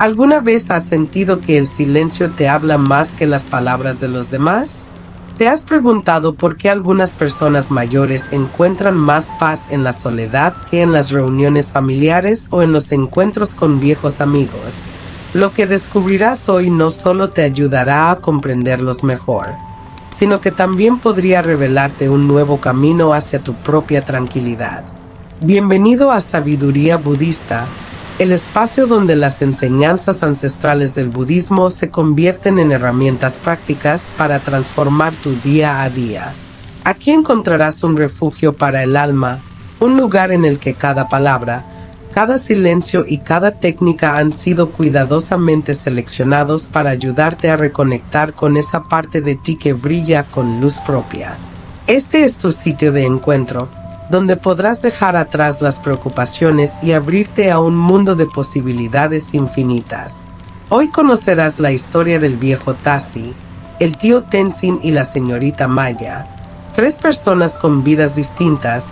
¿Alguna vez has sentido que el silencio te habla más que las palabras de los demás? ¿Te has preguntado por qué algunas personas mayores encuentran más paz en la soledad que en las reuniones familiares o en los encuentros con viejos amigos? Lo que descubrirás hoy no solo te ayudará a comprenderlos mejor, sino que también podría revelarte un nuevo camino hacia tu propia tranquilidad. Bienvenido a Sabiduría Budista, el espacio donde las enseñanzas ancestrales del budismo se convierten en herramientas prácticas para transformar tu día a día. Aquí encontrarás un refugio para el alma, un lugar en el que cada palabra, cada silencio y cada técnica han sido cuidadosamente seleccionados para ayudarte a reconectar con esa parte de ti que brilla con luz propia. Este es tu sitio de encuentro, donde podrás dejar atrás las preocupaciones y abrirte a un mundo de posibilidades infinitas. Hoy conocerás la historia del viejo Tasi, el tío Tenzin y la señorita Maya, 3 personas con vidas distintas,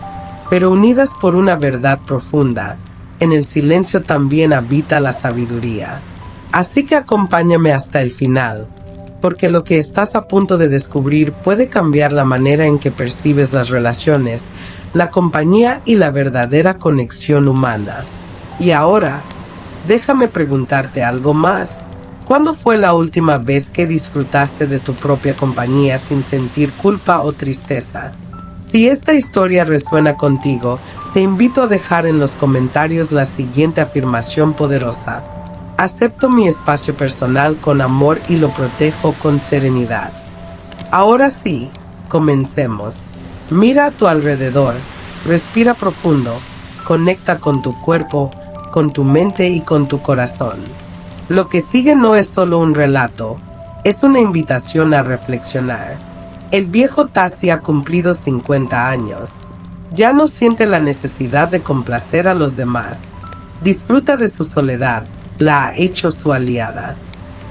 pero unidas por una verdad profunda. En el silencio también habita la sabiduría. Así que acompáñame hasta el final, porque lo que estás a punto de descubrir puede cambiar la manera en que percibes las relaciones, la compañía y la verdadera conexión humana. Y ahora, déjame preguntarte algo más. ¿Cuándo fue la última vez que disfrutaste de tu propia compañía sin sentir culpa o tristeza? Si esta historia resuena contigo, te invito a dejar en los comentarios la siguiente afirmación poderosa. Acepto mi espacio personal con amor y lo protejo con serenidad. Ahora sí, comencemos. Mira a tu alrededor, respira profundo, conecta con tu cuerpo, con tu mente y con tu corazón. Lo que sigue no es solo un relato, es una invitación a reflexionar. El viejo Tasi ha cumplido 50 años. Ya no siente la necesidad de complacer a los demás. Disfruta de su soledad, la ha hecho su aliada.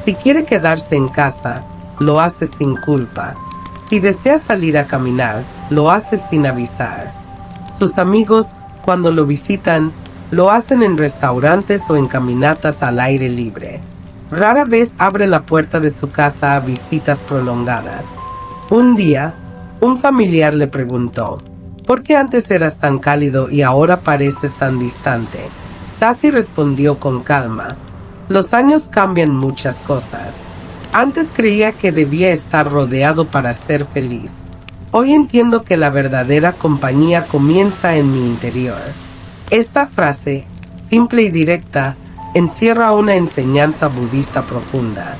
Si quiere quedarse en casa, lo hace sin culpa. Si desea salir a caminar, lo hace sin avisar. Sus amigos, cuando lo visitan, lo hacen en restaurantes o en caminatas al aire libre. Rara vez abre la puerta de su casa a visitas prolongadas. Un día, un familiar le preguntó, ¿por qué antes eras tan cálido y ahora pareces tan distante? Tasi respondió con calma, los años cambian muchas cosas. Antes creía que debía estar rodeado para ser feliz. Hoy entiendo que la verdadera compañía comienza en mi interior. Esta frase, simple y directa, encierra una enseñanza budista profunda.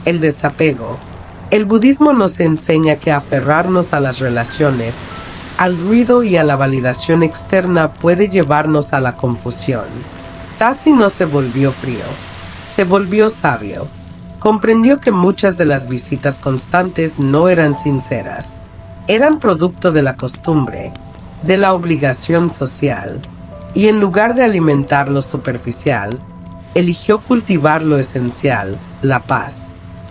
El desapego. El budismo nos enseña que aferrarnos a las relaciones, al ruido y a la validación externa puede llevarnos a la confusión. Tasi no se volvió frío, se volvió sabio. Comprendió que muchas de las visitas constantes no eran sinceras. Eran producto de la costumbre, de la obligación social. Y en lugar de alimentar lo superficial, eligió cultivar lo esencial, la paz.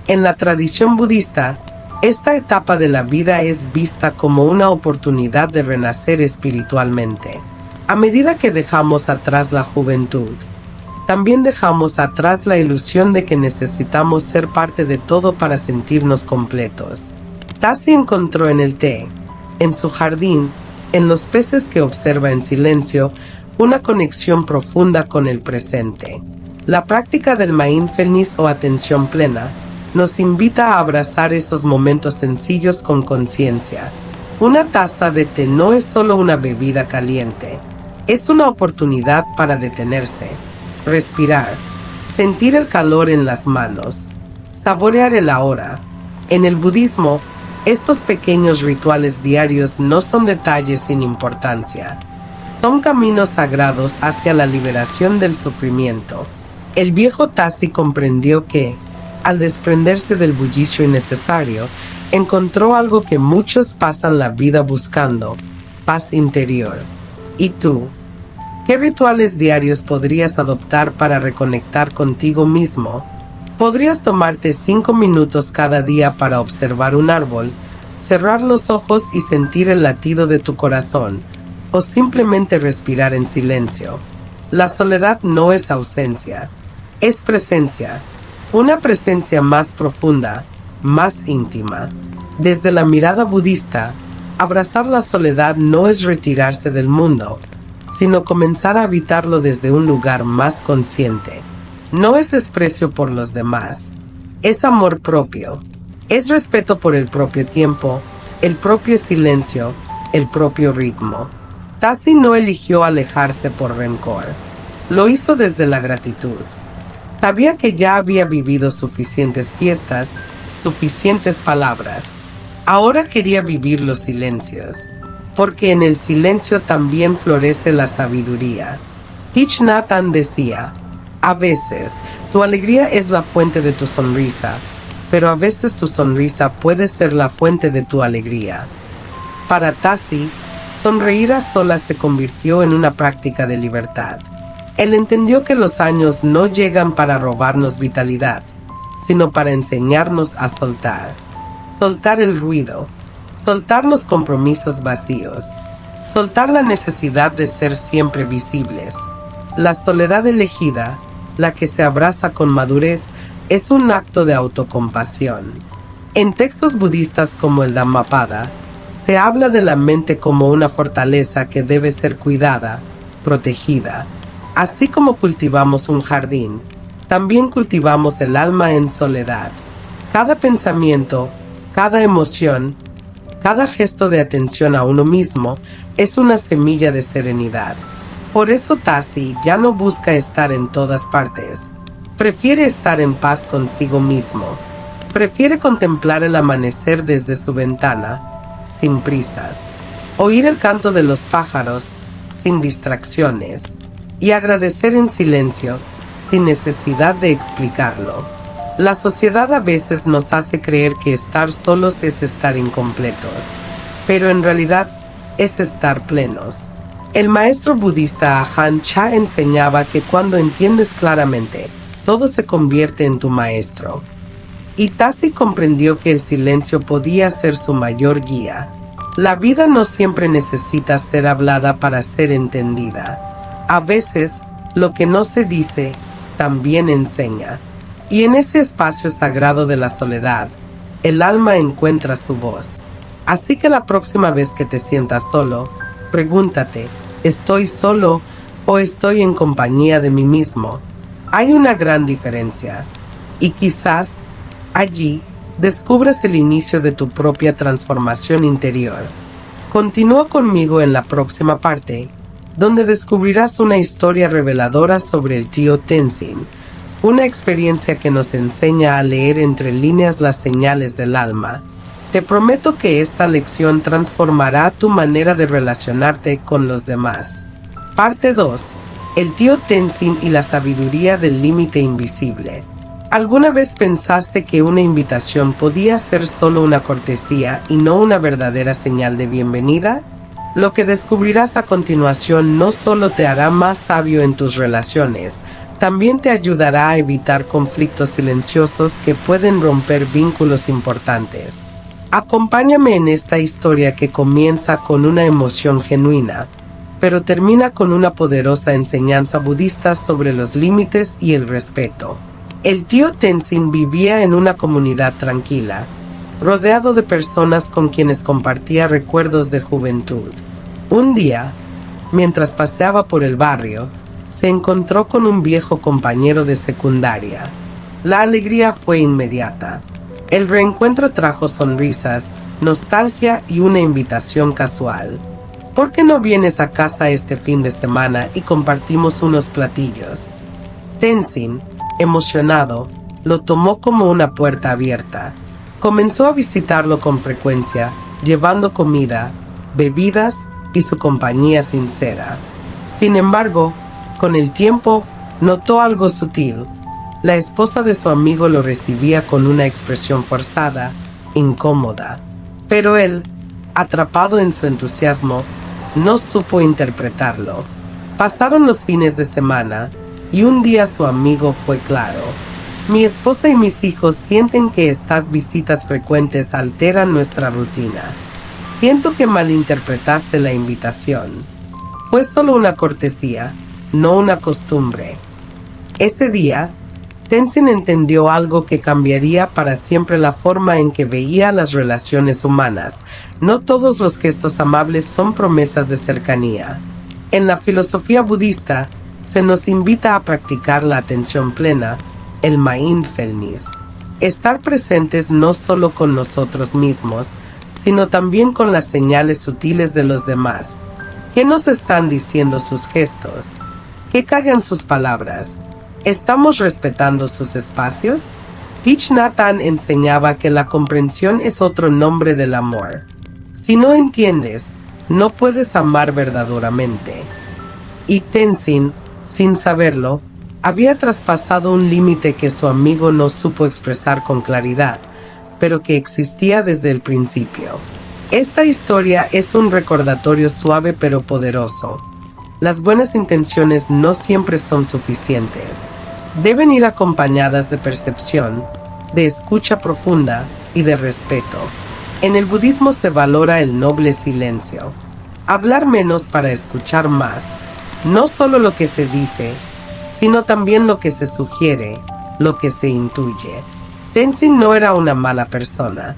En la tradición budista, esta etapa de la vida es vista como una oportunidad de renacer espiritualmente. A medida que dejamos atrás la juventud, también dejamos atrás la ilusión de que necesitamos ser parte de todo para sentirnos completos. Tasi encontró en el té, en su jardín, en los peces que observa en silencio, una conexión profunda con el presente. La práctica del mindfulness o atención plena nos invita a abrazar esos momentos sencillos con conciencia. Una taza de té no es solo una bebida caliente, es una oportunidad para detenerse, respirar, sentir el calor en las manos, saborear el ahora. En el budismo, estos pequeños rituales diarios no son detalles sin importancia. Son caminos sagrados hacia la liberación del sufrimiento. El viejo Tasi comprendió que, al desprenderse del bullicio innecesario, encontró algo que muchos pasan la vida buscando: paz interior. ¿Y tú? ¿Qué rituales diarios podrías adoptar para reconectar contigo mismo? Podrías tomarte 5 minutos cada día para observar un árbol, cerrar los ojos y sentir el latido de tu corazón, o simplemente respirar en silencio. La soledad no es ausencia, Es presencia, una presencia más profunda, más íntima. Desde la mirada budista, abrazar la soledad no es retirarse del mundo, sino comenzar a habitarlo desde un lugar más consciente. No es desprecio por los demás, es amor propio, es respeto por el propio tiempo, el propio silencio, el propio ritmo. Tassi no eligió alejarse por rencor, lo hizo desde la gratitud. Sabía que ya había vivido suficientes fiestas, suficientes palabras. Ahora quería vivir los silencios, porque en el silencio también florece la sabiduría. Thich Nhat Hanh decía, a veces tu alegría es la fuente de tu sonrisa, pero a veces tu sonrisa puede ser la fuente de tu alegría. Para Tassi, sonreír a solas se convirtió en una práctica de libertad. Él entendió que los años no llegan para robarnos vitalidad, sino para enseñarnos a soltar. Soltar el ruido, soltar los compromisos vacíos, soltar la necesidad de ser siempre visibles. La soledad elegida, la que se abraza con madurez, es un acto de autocompasión. En textos budistas como el Dhammapada, se habla de la mente como una fortaleza que debe ser cuidada, protegida. Así como cultivamos un jardín, también cultivamos el alma en soledad. Cada pensamiento, cada emoción, cada gesto de atención a uno mismo es una semilla de serenidad. Por eso Tassi ya no busca estar en todas partes. Prefiere estar en paz consigo mismo. Prefiere contemplar el amanecer desde su ventana, sin prisas. Oír el canto de los pájaros, sin distracciones. Y agradecer en silencio, sin necesidad de explicarlo. La sociedad a veces nos hace creer que estar solos es estar incompletos, pero en realidad es estar plenos. El maestro budista Ajahn Chah enseñaba que cuando entiendes claramente, todo se convierte en tu maestro. Y Tassi comprendió que el silencio podía ser su mayor guía. La vida no siempre necesita ser hablada para ser entendida. A veces, lo que no se dice, también enseña. Y en ese espacio sagrado de la soledad, el alma encuentra su voz. Así que la próxima vez que te sientas solo, pregúntate, ¿estoy solo o estoy en compañía de mí mismo? Hay una gran diferencia. Y quizás, allí, descubras el inicio de tu propia transformación interior. Continúa conmigo en la próxima parte, donde descubrirás una historia reveladora sobre el tío Tenzin, una experiencia que nos enseña a leer entre líneas las señales del alma. Te prometo que esta lección transformará tu manera de relacionarte con los demás. Parte 2. El tío Tenzin y la sabiduría del límite invisible. ¿Alguna vez pensaste que una invitación podía ser solo una cortesía y no una verdadera señal de bienvenida? Lo que descubrirás a continuación no solo te hará más sabio en tus relaciones, también te ayudará a evitar conflictos silenciosos que pueden romper vínculos importantes. Acompáñame en esta historia que comienza con una emoción genuina, pero termina con una poderosa enseñanza budista sobre los límites y el respeto. El tío Tenzin vivía en una comunidad tranquila, rodeado de personas con quienes compartía recuerdos de juventud. Un día, mientras paseaba por el barrio, se encontró con un viejo compañero de secundaria. La alegría fue inmediata. El reencuentro trajo sonrisas, nostalgia y una invitación casual. ¿Por qué no vienes a casa este fin de semana y compartimos unos platillos? Tenzin, emocionado, lo tomó como una puerta abierta. Comenzó a visitarlo con frecuencia, llevando comida, bebidas y su compañía sincera. Sin embargo, con el tiempo, notó algo sutil. La esposa de su amigo lo recibía con una expresión forzada, incómoda. Pero él, atrapado en su entusiasmo, no supo interpretarlo. Pasaron los fines de semana, y un día su amigo fue claro. Mi esposa y mis hijos sienten que estas visitas frecuentes alteran nuestra rutina. Siento que malinterpretaste la invitación. Fue solo una cortesía, no una costumbre. Ese día, Tenzin entendió algo que cambiaría para siempre la forma en que veía las relaciones humanas. No todos los gestos amables son promesas de cercanía. En la filosofía budista, se nos invita a practicar la atención plena, el mindfulness. Estar presentes no solo con nosotros mismos, sino también con las señales sutiles de los demás. ¿Qué nos están diciendo sus gestos? ¿Qué callan sus palabras? ¿Estamos respetando sus espacios? Thich Nhat Hanh enseñaba que la comprensión es otro nombre del amor. Si no entiendes, no puedes amar verdaderamente. Y Tenzin, sin saberlo, había traspasado un límite que su amigo no supo expresar con claridad, pero que existía desde el principio. Esta historia es un recordatorio suave pero poderoso. Las buenas intenciones no siempre son suficientes. Deben ir acompañadas de percepción, de escucha profunda y de respeto. En el budismo se valora el noble silencio. Hablar menos para escuchar más. No solo lo que se dice, sino también lo que se sugiere, lo que se intuye. Tenzin no era una mala persona.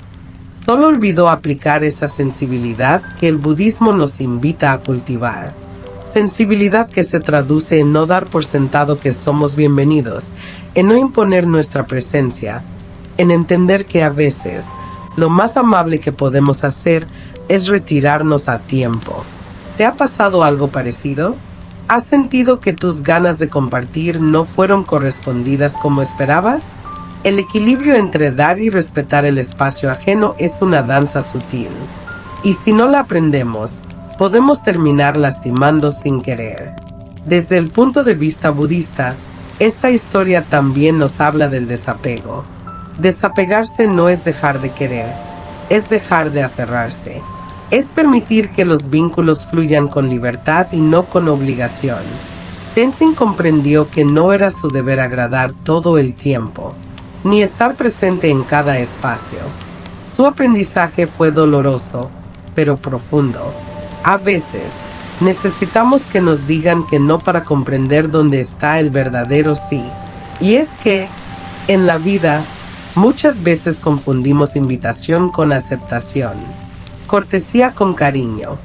Solo olvidó aplicar esa sensibilidad que el budismo nos invita a cultivar. Sensibilidad que se traduce en no dar por sentado que somos bienvenidos, en no imponer nuestra presencia, en entender que a veces lo más amable que podemos hacer es retirarnos a tiempo. ¿Te ha pasado algo parecido? ¿Has sentido que tus ganas de compartir no fueron correspondidas como esperabas? El equilibrio entre dar y respetar el espacio ajeno es una danza sutil. Y si no la aprendemos, podemos terminar lastimando sin querer. Desde el punto de vista budista, esta historia también nos habla del desapego. Desapegarse no es dejar de querer, es dejar de aferrarse. Es permitir que los vínculos fluyan con libertad y no con obligación. Tenzin comprendió que no era su deber agradar todo el tiempo, ni estar presente en cada espacio. Su aprendizaje fue doloroso, pero profundo. A veces, necesitamos que nos digan que no para comprender dónde está el verdadero sí. Y es que, en la vida, muchas veces confundimos invitación con aceptación, cortesía con cariño.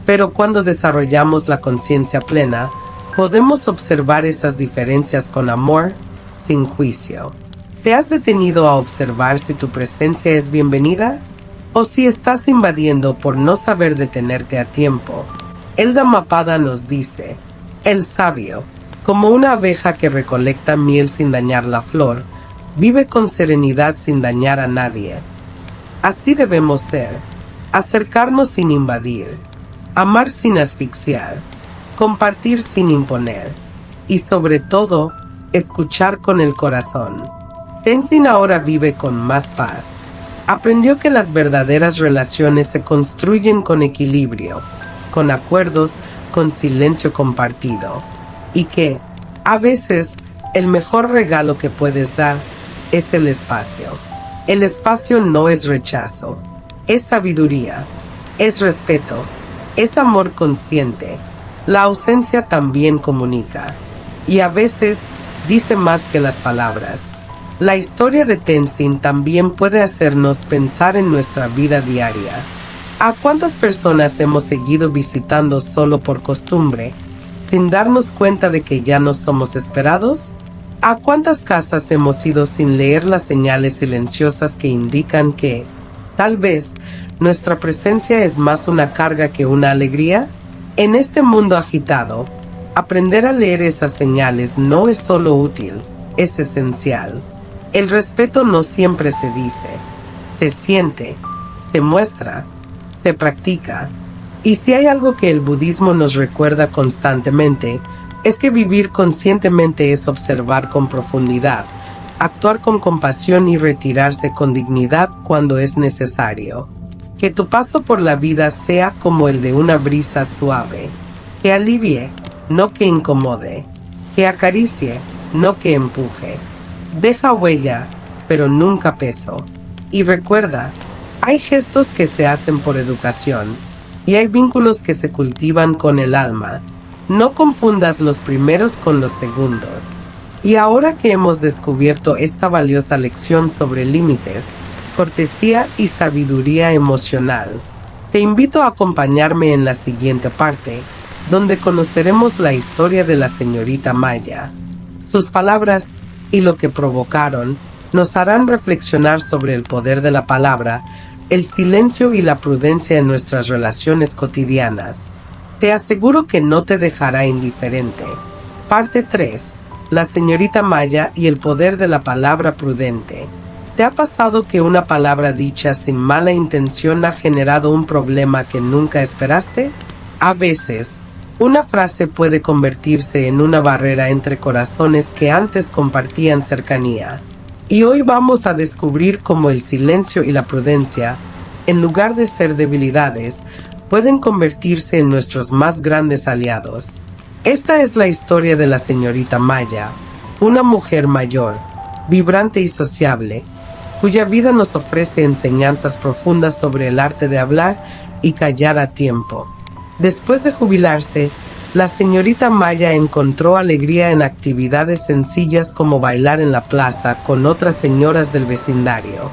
Pero cuando desarrollamos la conciencia plena, podemos observar esas diferencias con amor, sin juicio. ¿Te has detenido a observar si tu presencia es bienvenida? ¿O si estás invadiendo por no saber detenerte a tiempo? El Dhammapada nos dice, el sabio, como una abeja que recolecta miel sin dañar la flor, vive con serenidad sin dañar a nadie. Así debemos ser, acercarnos sin invadir, amar sin asfixiar, compartir sin imponer, y sobre todo, escuchar con el corazón. Tenzin ahora vive con más paz. Aprendió que las verdaderas relaciones se construyen con equilibrio, con acuerdos, con silencio compartido, y que, a veces, el mejor regalo que puedes dar es el espacio. El espacio no es rechazo, es sabiduría, es respeto, es amor consciente. La ausencia también comunica, y a veces dice más que las palabras. La historia de Tenzin también puede hacernos pensar en nuestra vida diaria. ¿A cuántas personas hemos seguido visitando solo por costumbre, sin darnos cuenta de que ya no somos esperados? ¿A cuántas casas hemos ido sin leer las señales silenciosas que indican que, tal vez, nuestra presencia es más una carga que una alegría? En este mundo agitado, aprender a leer esas señales no es solo útil, es esencial. El respeto no siempre se dice, se siente, se muestra, se practica. Y si hay algo que el budismo nos recuerda constantemente, es que vivir conscientemente es observar con profundidad, actuar con compasión y retirarse con dignidad cuando es necesario. Que tu paso por la vida sea como el de una brisa suave, que alivie, no que incomode, que acaricie, no que empuje. Deja huella, pero nunca peso. Y recuerda, hay gestos que se hacen por educación, y hay vínculos que se cultivan con el alma. No confundas los primeros con los segundos. Y ahora que hemos descubierto esta valiosa lección sobre límites, cortesía y sabiduría emocional, te invito a acompañarme en la siguiente parte, donde conoceremos la historia de la señorita Maya. Sus palabras y lo que provocaron nos harán reflexionar sobre el poder de la palabra, el silencio y la prudencia en nuestras relaciones cotidianas. Te aseguro que no te dejará indiferente. Parte 3. La señorita Maya y el poder de la palabra prudente. ¿Te ha pasado que una palabra dicha sin mala intención ha generado un problema que nunca esperaste? A veces, una frase puede convertirse en una barrera entre corazones que antes compartían cercanía. Y hoy vamos a descubrir cómo el silencio y la prudencia, en lugar de ser debilidades, pueden convertirse en nuestros más grandes aliados. Esta es la historia de la señorita Maya, una mujer mayor, vibrante y sociable, cuya vida nos ofrece enseñanzas profundas sobre el arte de hablar y callar a tiempo. Después de jubilarse, la señorita Maya encontró alegría en actividades sencillas como bailar en la plaza con otras señoras del vecindario.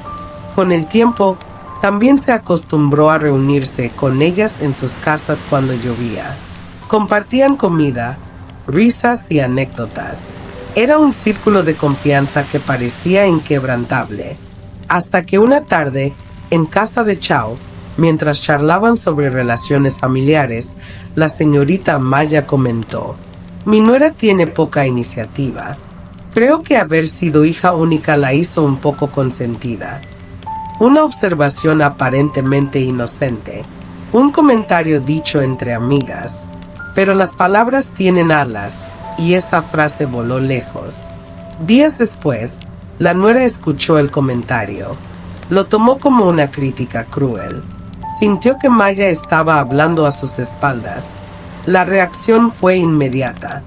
Con el tiempo, también se acostumbró a reunirse con ellas en sus casas cuando llovía. Compartían comida, risas y anécdotas. Era un círculo de confianza que parecía inquebrantable. Hasta que una tarde, en casa de Chao, mientras charlaban sobre relaciones familiares, la señorita Maya comentó: «Mi nuera tiene poca iniciativa. Creo que haber sido hija única la hizo un poco consentida». Una observación aparentemente inocente, un comentario dicho entre amigas. Pero las palabras tienen alas, y esa frase voló lejos. Días después, la nuera escuchó el comentario. Lo tomó como una crítica cruel. Sintió que Maya estaba hablando a sus espaldas. La reacción fue inmediata.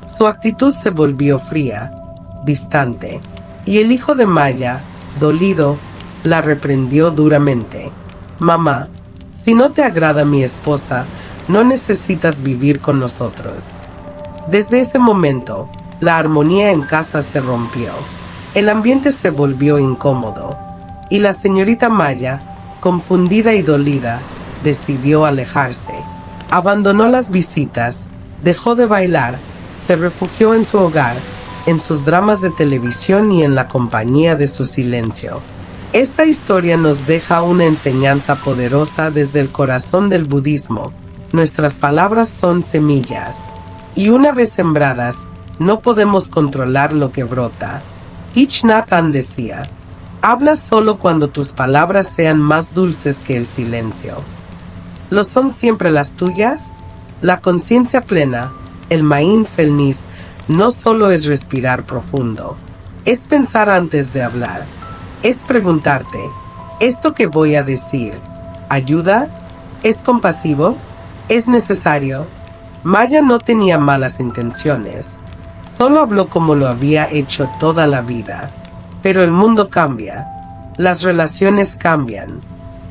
Su actitud se volvió fría, distante, y el hijo de Maya, dolido, la reprendió duramente. «Mamá, si no te agrada mi esposa, no necesitas vivir con nosotros». Desde ese momento, la armonía en casa se rompió. El ambiente se volvió incómodo, y la señorita Maya, confundida y dolida, decidió alejarse. Abandonó las visitas, dejó de bailar, se refugió en su hogar, en sus dramas de televisión y en la compañía de su silencio. Esta historia nos deja una enseñanza poderosa desde el corazón del budismo. Nuestras palabras son semillas, y una vez sembradas, no podemos controlar lo que brota. Thich Nhat Hanh decía: «Habla solo cuando tus palabras sean más dulces que el silencio». ¿Lo son siempre las tuyas? La conciencia plena, el mindfulness, no solo es respirar profundo, es pensar antes de hablar, es preguntarte: ¿esto que voy a decir ayuda? ¿Es compasivo? ¿Es necesario? Maya no tenía malas intenciones, solo habló como lo había hecho toda la vida. Pero el mundo cambia, las relaciones cambian,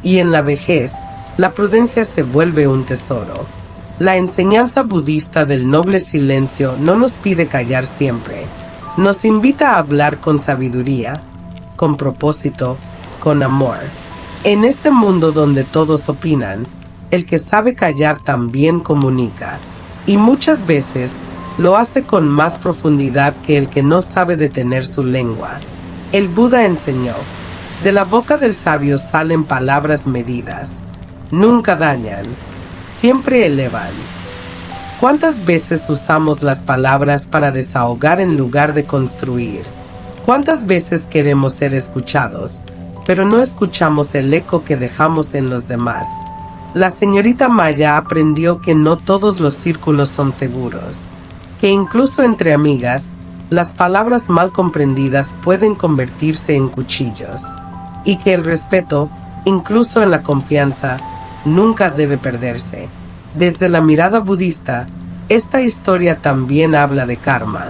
y en la vejez, la prudencia se vuelve un tesoro. La enseñanza budista del noble silencio no nos pide callar siempre, nos invita a hablar con sabiduría, con propósito, con amor. En este mundo donde todos opinan, el que sabe callar también comunica, y muchas veces lo hace con más profundidad que el que no sabe detener su lengua. El Buda enseñó: de la boca del sabio salen palabras medidas. Nunca dañan, siempre elevan. ¿Cuántas veces usamos las palabras para desahogar en lugar de construir? ¿Cuántas veces queremos ser escuchados, pero no escuchamos el eco que dejamos en los demás? La señorita Maya aprendió que no todos los círculos son seguros, que incluso entre amigas, las palabras mal comprendidas pueden convertirse en cuchillos, y que el respeto, incluso en la confianza, nunca debe perderse. Desde la mirada budista, esta historia también habla de karma.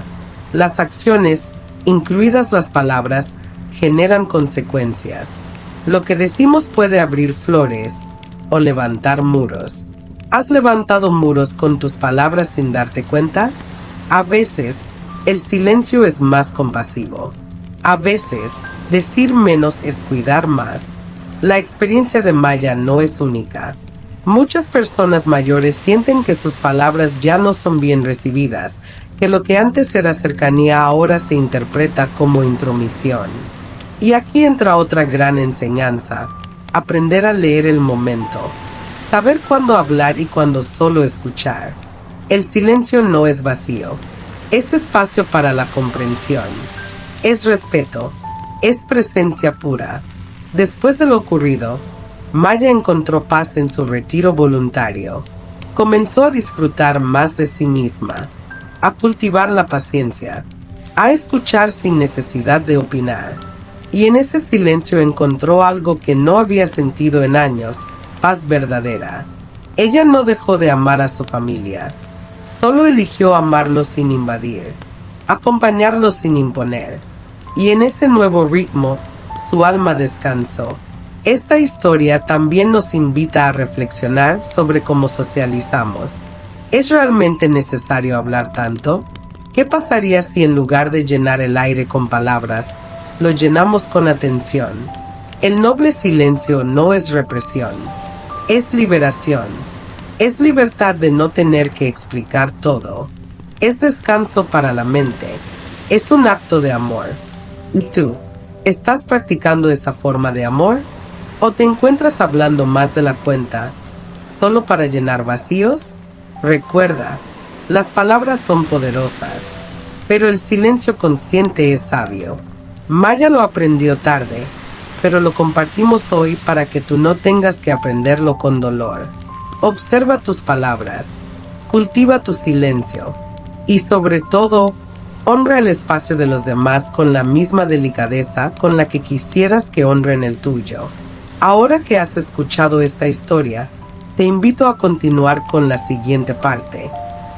Las acciones, incluidas las palabras, generan consecuencias. Lo que decimos puede abrir flores o levantar muros. ¿Has levantado muros con tus palabras sin darte cuenta? A veces, El silencio es más compasivo. A veces, decir menos es cuidar más. La experiencia de Maya no es única. Muchas personas mayores sienten que sus palabras ya no son bien recibidas, que lo que antes era cercanía ahora se interpreta como intromisión. Y aquí entra otra gran enseñanza: aprender a leer el momento, saber cuándo hablar y cuándo solo escuchar. El silencio no es vacío, es espacio para la comprensión, es respeto, es presencia pura. Después de lo ocurrido, Maya encontró paz en su retiro voluntario. Comenzó a disfrutar más de sí misma, a cultivar la paciencia, a escuchar sin necesidad de opinar. Y en ese silencio encontró algo que no había sentido en años: paz verdadera. Ella no dejó de amar a su familia, solo eligió amarlos sin invadir, acompañarlos sin imponer. Y en ese nuevo ritmo, su alma descansó. Esta historia también nos invita a reflexionar sobre cómo socializamos. ¿Es realmente necesario hablar tanto? ¿Qué pasaría si en lugar de llenar el aire con palabras, lo llenamos con atención? El noble silencio no es represión, es liberación. Es libertad de no tener que explicar todo. Es descanso para la mente. Es un acto de amor. ¿Y tú? ¿Estás practicando esa forma de amor? ¿O te encuentras hablando más de la cuenta, solo para llenar vacíos? Recuerda, las palabras son poderosas, pero el silencio consciente es sabio. Maya lo aprendió tarde, pero lo compartimos hoy para que tú no tengas que aprenderlo con dolor. Observa tus palabras, cultiva tu silencio y, sobre todo, honra el espacio de los demás con la misma delicadeza con la que quisieras que honren el tuyo. Ahora que has escuchado esta historia, te invito a continuar con la siguiente parte,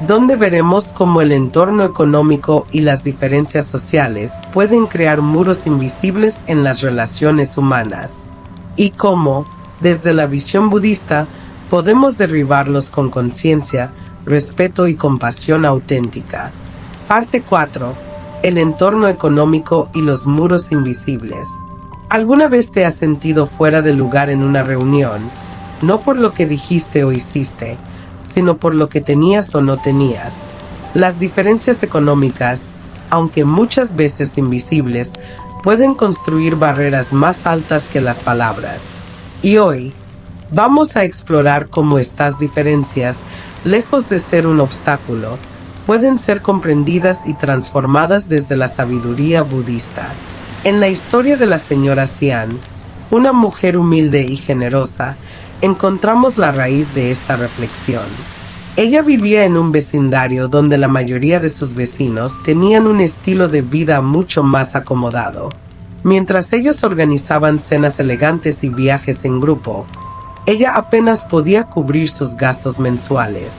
donde veremos cómo el entorno económico y las diferencias sociales pueden crear muros invisibles en las relaciones humanas, y cómo, desde la visión budista, podemos derribarlos con conciencia, respeto y compasión auténtica. Parte 4. El entorno económico y los muros invisibles. ¿Alguna vez te has sentido fuera de lugar en una reunión, no por lo que dijiste o hiciste, sino por lo que tenías o no tenías? Las diferencias económicas, aunque muchas veces invisibles, pueden construir barreras más altas que las palabras. Y hoy, vamos a explorar cómo estas diferencias, lejos de ser un obstáculo, pueden ser comprendidas y transformadas desde la sabiduría budista. En la historia de la señora Xian, una mujer humilde y generosa, encontramos la raíz de esta reflexión. Ella vivía en un vecindario donde la mayoría de sus vecinos tenían un estilo de vida mucho más acomodado. Mientras ellos organizaban cenas elegantes y viajes en grupo, ella apenas podía cubrir sus gastos mensuales.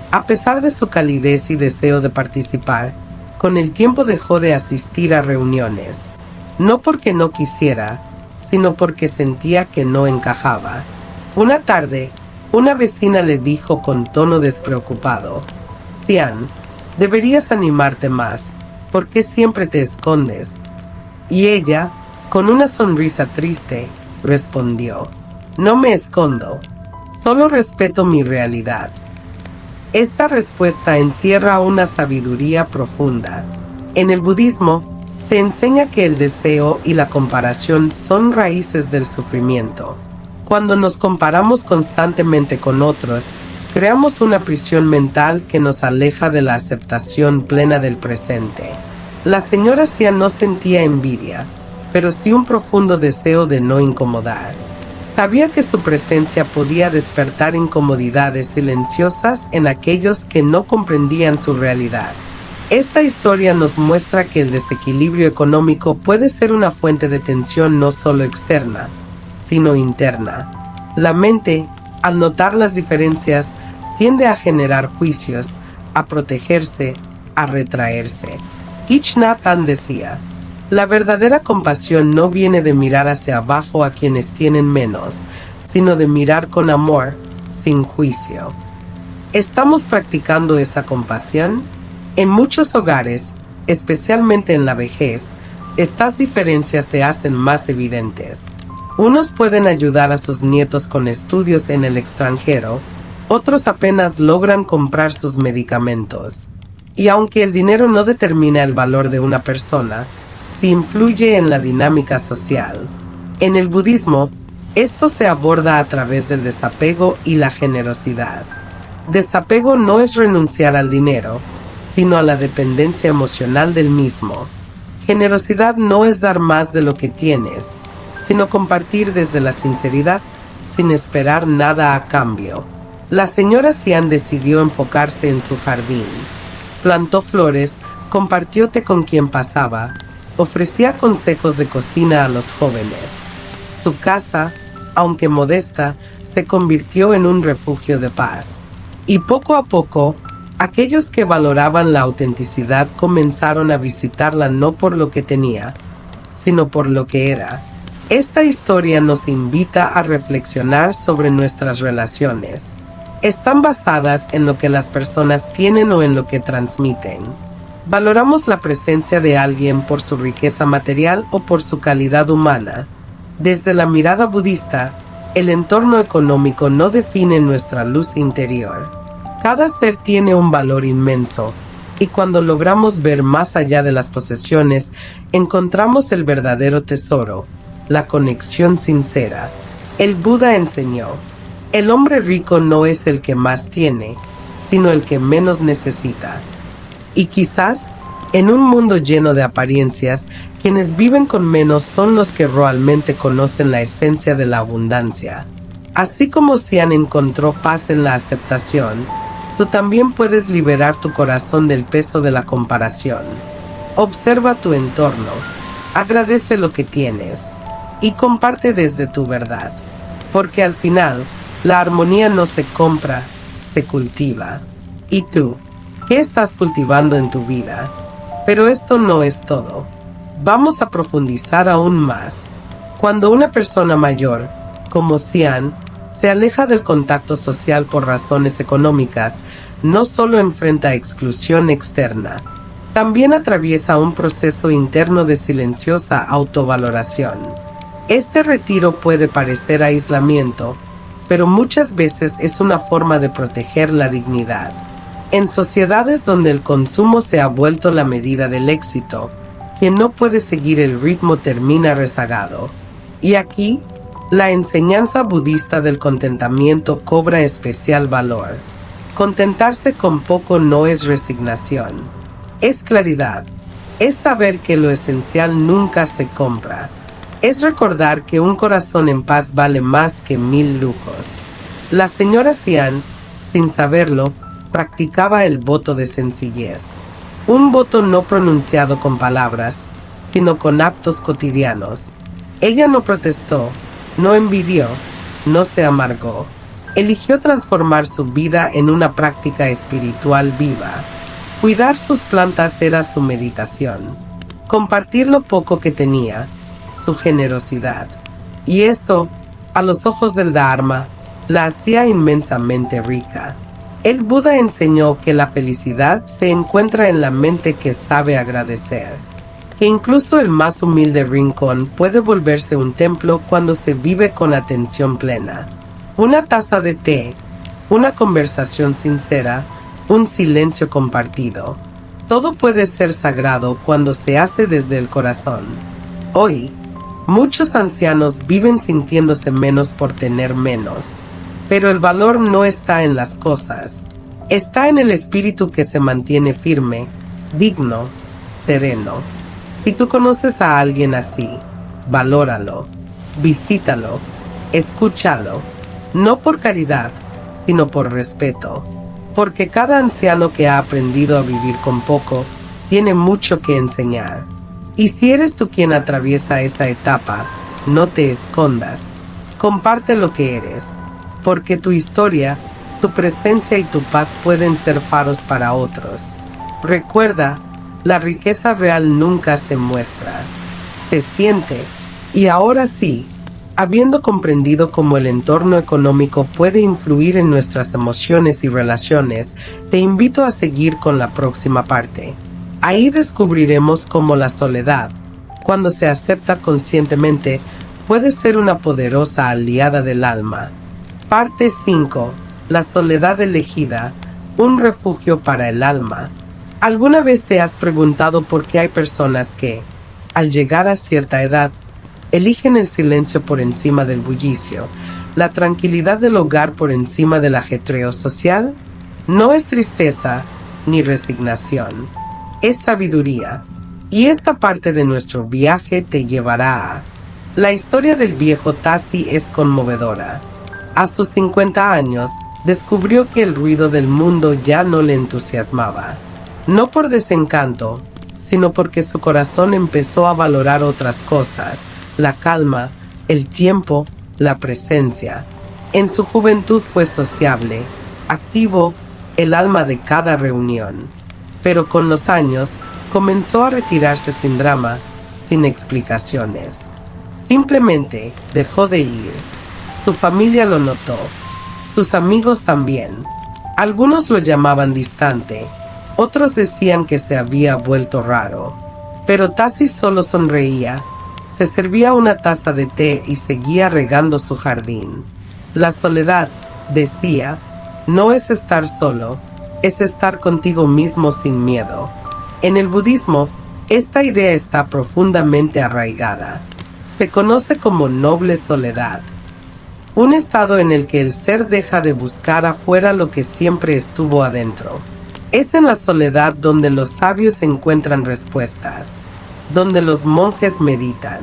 A pesar de su calidez y deseo de participar, con el tiempo dejó de asistir a reuniones. No porque no quisiera, sino porque sentía que no encajaba. Una tarde, una vecina le dijo con tono despreocupado: «Xian, deberías animarte más. ¿Por qué siempre te escondes?». Y ella, con una sonrisa triste, respondió: «No me escondo, solo respeto mi realidad». Esta respuesta encierra una sabiduría profunda. En el budismo, se enseña que el deseo y la comparación son raíces del sufrimiento. Cuando nos comparamos constantemente con otros, creamos una prisión mental que nos aleja de la aceptación plena del presente. La señora Xian no sentía envidia, pero sí un profundo deseo de no incomodar. Sabía que su presencia podía despertar incomodidades silenciosas en aquellos que no comprendían su realidad. Esta historia nos muestra que el desequilibrio económico puede ser una fuente de tensión no solo externa, sino interna. La mente, al notar las diferencias, tiende a generar juicios, a protegerse, a retraerse. Thich Nhat Hanh decía: «La verdadera compasión no viene de mirar hacia abajo a quienes tienen menos, sino de mirar con amor, sin juicio». ¿Estamos practicando esa compasión? En muchos hogares, especialmente en la vejez, estas diferencias se hacen más evidentes. Unos pueden ayudar a sus nietos con estudios en el extranjero, otros apenas logran comprar sus medicamentos. Y aunque el dinero no determina el valor de una persona, sí influye en la dinámica social. En el budismo, esto se aborda a través del desapego y la generosidad. Desapego no es renunciar al dinero, sino a la dependencia emocional del mismo. Generosidad no es dar más de lo que tienes, sino compartir desde la sinceridad, sin esperar nada a cambio. La señora Xian decidió enfocarse en su jardín. Plantó flores, compartió té con quien pasaba, ofrecía consejos de cocina a los jóvenes. Su casa, aunque modesta, se convirtió en un refugio de paz. Y poco a poco, aquellos que valoraban la autenticidad comenzaron a visitarla no por lo que tenía, sino por lo que era. Esta historia nos invita a reflexionar sobre nuestras relaciones. ¿Están basadas en lo que las personas tienen o en lo que transmiten? ¿Valoramos la presencia de alguien por su riqueza material o por su calidad humana? Desde la mirada budista, el entorno económico no define nuestra luz interior. Cada ser tiene un valor inmenso, y cuando logramos ver más allá de las posesiones, encontramos el verdadero tesoro, la conexión sincera. El Buda enseñó: el hombre rico no es el que más tiene, sino el que menos necesita. Y quizás, en un mundo lleno de apariencias, quienes viven con menos son los que realmente conocen la esencia de la abundancia. Así como Xian encontró paz en la aceptación, tú también puedes liberar tu corazón del peso de la comparación. Observa tu entorno, agradece lo que tienes y comparte desde tu verdad, porque al final, la armonía no se compra, se cultiva. ¿Y tú? ¿Qué estás cultivando en tu vida? Pero esto no es todo. Vamos a profundizar aún más. Cuando una persona mayor, como Xian, se aleja del contacto social por razones económicas, no solo enfrenta exclusión externa, también atraviesa un proceso interno de silenciosa autovaloración. Este retiro puede parecer aislamiento, pero muchas veces es una forma de proteger la dignidad. En sociedades donde el consumo se ha vuelto la medida del éxito, quien no puede seguir el ritmo termina rezagado. Y aquí, la enseñanza budista del contentamiento cobra especial valor. Contentarse con poco no es resignación, es claridad, es saber que lo esencial nunca se compra. Es recordar que un corazón en paz vale más que 1000 lujos. La señora Xian, sin saberlo, practicaba el voto de sencillez. Un voto no pronunciado con palabras, sino con actos cotidianos. Ella no protestó, no envidió, no se amargó. Eligió transformar su vida en una práctica espiritual viva. Cuidar sus plantas era su meditación. Compartir lo poco que tenía, su generosidad. Y eso, a los ojos del Dharma, la hacía inmensamente rica. El Buda enseñó que la felicidad se encuentra en la mente que sabe agradecer, que incluso el más humilde rincón puede volverse un templo cuando se vive con atención plena. Una taza de té, una conversación sincera, un silencio compartido. Todo puede ser sagrado cuando se hace desde el corazón. Hoy, muchos ancianos viven sintiéndose menos por tener menos. Pero el valor no está en las cosas, está en el espíritu que se mantiene firme, digno, sereno. Si tú conoces a alguien así, valóralo, visítalo, escúchalo, no por caridad, sino por respeto, porque cada anciano que ha aprendido a vivir con poco, tiene mucho que enseñar. Y si eres tú quien atraviesa esa etapa, no te escondas, comparte lo que eres. Porque tu historia, tu presencia y tu paz pueden ser faros para otros. Recuerda, la riqueza real nunca se muestra, se siente. Y ahora sí, habiendo comprendido cómo el entorno económico puede influir en nuestras emociones y relaciones, te invito a seguir con la próxima parte. Ahí descubriremos cómo la soledad, cuando se acepta conscientemente, puede ser una poderosa aliada del alma. Parte 5. La soledad elegida, un refugio para el alma. ¿Alguna vez te has preguntado por qué hay personas que, al llegar a cierta edad, eligen el silencio por encima del bullicio, la tranquilidad del hogar por encima del ajetreo social? No es tristeza ni resignación, es sabiduría. Y esta parte de nuestro viaje te llevará a... La historia del viejo Tassi es conmovedora. A sus 50 años, descubrió que el ruido del mundo ya no le entusiasmaba. No por desencanto, sino porque su corazón empezó a valorar otras cosas: la calma, el tiempo, la presencia. En su juventud fue sociable, activo, el alma de cada reunión. Pero con los años, comenzó a retirarse sin drama, sin explicaciones. Simplemente dejó de ir. Su familia lo notó, sus amigos también. Algunos lo llamaban distante, otros decían que se había vuelto raro. Pero Tassi solo sonreía, se servía una taza de té y seguía regando su jardín. La soledad, decía, no es estar solo, es estar contigo mismo sin miedo. En el budismo, esta idea está profundamente arraigada. Se conoce como noble soledad, un estado en el que el ser deja de buscar afuera lo que siempre estuvo adentro. Es en la soledad donde los sabios encuentran respuestas, donde los monjes meditan,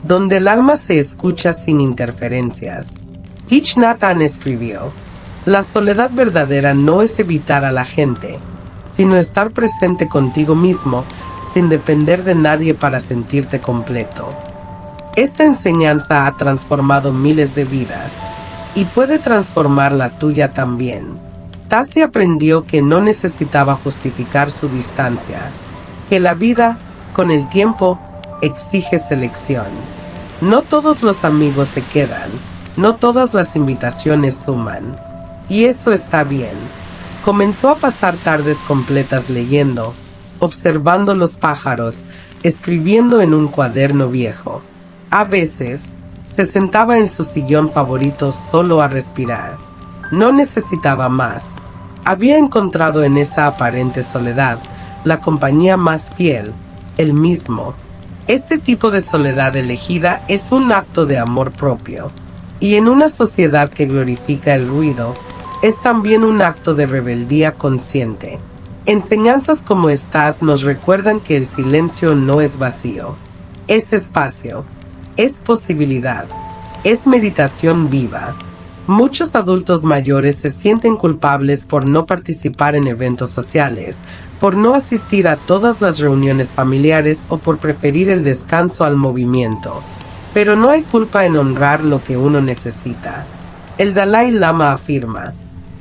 donde el alma se escucha sin interferencias. Thich Nhat Hanh escribió: la soledad verdadera no es evitar a la gente, sino estar presente contigo mismo sin depender de nadie para sentirte completo. Esta enseñanza ha transformado miles de vidas y puede transformar la tuya también. Tassi aprendió que no necesitaba justificar su distancia, que la vida, con el tiempo, exige selección. No todos los amigos se quedan, no todas las invitaciones suman, y eso está bien. Comenzó a pasar tardes completas leyendo, observando los pájaros, escribiendo en un cuaderno viejo. A veces, se sentaba en su sillón favorito solo a respirar. No necesitaba más. Había encontrado en esa aparente soledad la compañía más fiel, él mismo. Este tipo de soledad elegida es un acto de amor propio, y en una sociedad que glorifica el ruido, es también un acto de rebeldía consciente. Enseñanzas como estas nos recuerdan que el silencio no es vacío, es espacio, es posibilidad, es meditación viva. Muchos adultos mayores se sienten culpables por no participar en eventos sociales, por no asistir a todas las reuniones familiares o por preferir el descanso al movimiento. Pero no hay culpa en honrar lo que uno necesita. El Dalai Lama afirma: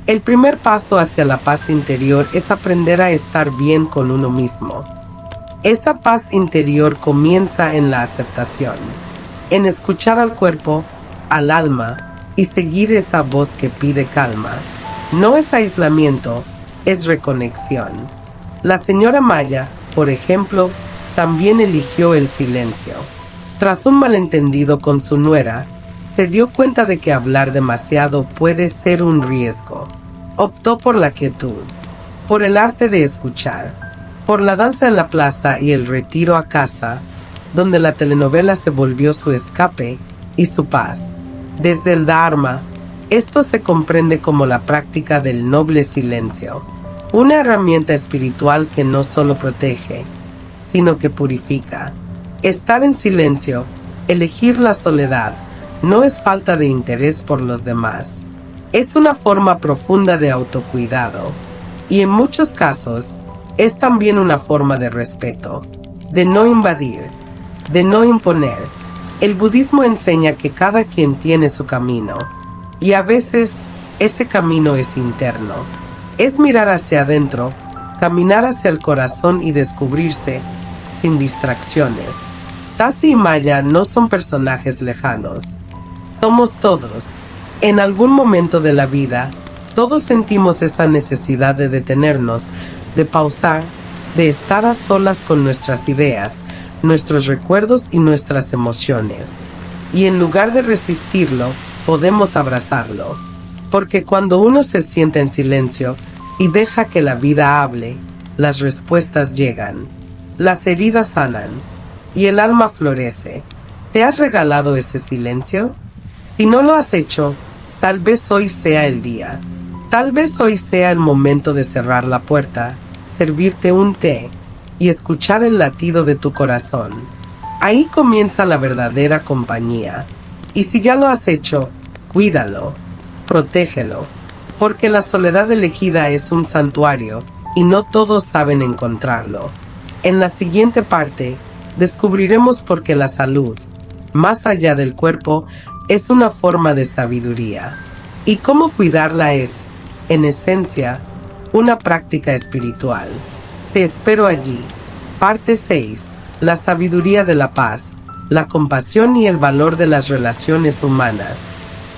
el primer paso hacia la paz interior es aprender a estar bien con uno mismo. Esa paz interior comienza en la aceptación, en escuchar al cuerpo, al alma, y seguir esa voz que pide calma. No es aislamiento, es reconexión. La señora Maya, por ejemplo, también eligió el silencio. Tras un malentendido con su nuera, se dio cuenta de que hablar demasiado puede ser un riesgo. Optó por la quietud, por el arte de escuchar, por la danza en la plaza y el retiro a casa, donde la telenovela se volvió su escape y su paz. Desde el Dharma, esto se comprende como la práctica del noble silencio, una herramienta espiritual que no solo protege, sino que purifica. Estar en silencio, elegir la soledad, no es falta de interés por los demás. Es una forma profunda de autocuidado, y en muchos casos, es también una forma de respeto, de no invadir, de no imponer. El budismo enseña que cada quien tiene su camino, y a veces ese camino es interno. Es mirar hacia adentro, caminar hacia el corazón y descubrirse sin distracciones. Tassi y Maya no son personajes lejanos. Somos todos. En algún momento de la vida, todos sentimos esa necesidad de detenernos, de pausar, de estar a solas con nuestras ideas, nuestros recuerdos y nuestras emociones. Y en lugar de resistirlo, podemos abrazarlo. Porque cuando uno se sienta en silencio y deja que la vida hable, las respuestas llegan, las heridas sanan y el alma florece. ¿Te has regalado ese silencio? Si no lo has hecho, tal vez hoy sea el día. Tal vez hoy sea el momento de cerrar la puerta, servirte un té y escuchar el latido de tu corazón. Ahí comienza la verdadera compañía. Y si ya lo has hecho, cuídalo, protégelo, porque la soledad elegida es un santuario y no todos saben encontrarlo. En la siguiente parte, descubriremos por qué la salud, más allá del cuerpo, es una forma de sabiduría, y cómo cuidarla es, en esencia, una práctica espiritual. Te espero allí. Parte 6. La sabiduría de la paz, la compasión y el valor de las relaciones humanas.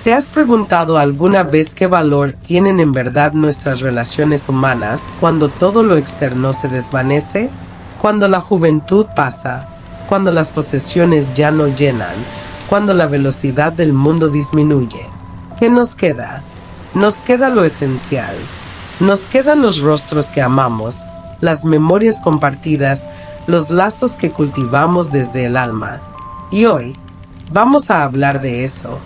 ¿Te has preguntado alguna vez qué valor tienen en verdad nuestras relaciones humanas cuando todo lo externo se desvanece? Cuando la juventud pasa, cuando las posesiones ya no llenan, cuando la velocidad del mundo disminuye. ¿Qué nos queda? Nos queda lo esencial. Nos quedan los rostros que amamos, las memorias compartidas, los lazos que cultivamos desde el alma. Y hoy vamos a hablar de eso,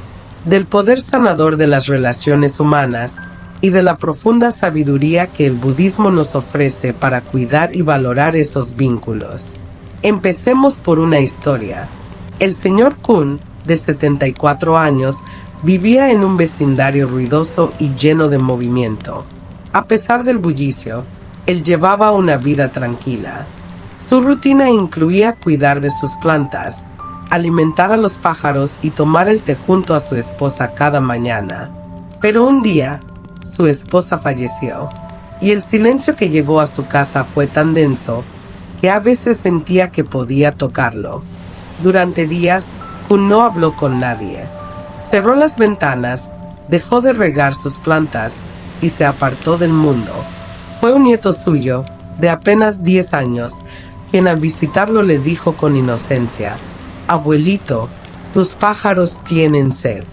del poder sanador de las relaciones humanas y de la profunda sabiduría que el budismo nos ofrece para cuidar y valorar esos vínculos. Empecemos por una historia. El señor Kun, de 74 años, vivía en un vecindario ruidoso y lleno de movimiento. A pesar del bullicio, él llevaba una vida tranquila. Su rutina incluía cuidar de sus plantas, alimentar a los pájaros y tomar el té junto a su esposa cada mañana. Pero un día, su esposa falleció, y el silencio que llegó a su casa fue tan denso que a veces sentía que podía tocarlo. Durante días, Kun no habló con nadie. Cerró las ventanas, dejó de regar sus plantas y se apartó del mundo. Fue un nieto suyo, de apenas 10 años, quien al visitarlo le dijo con inocencia: «Abuelito, tus pájaros tienen sed».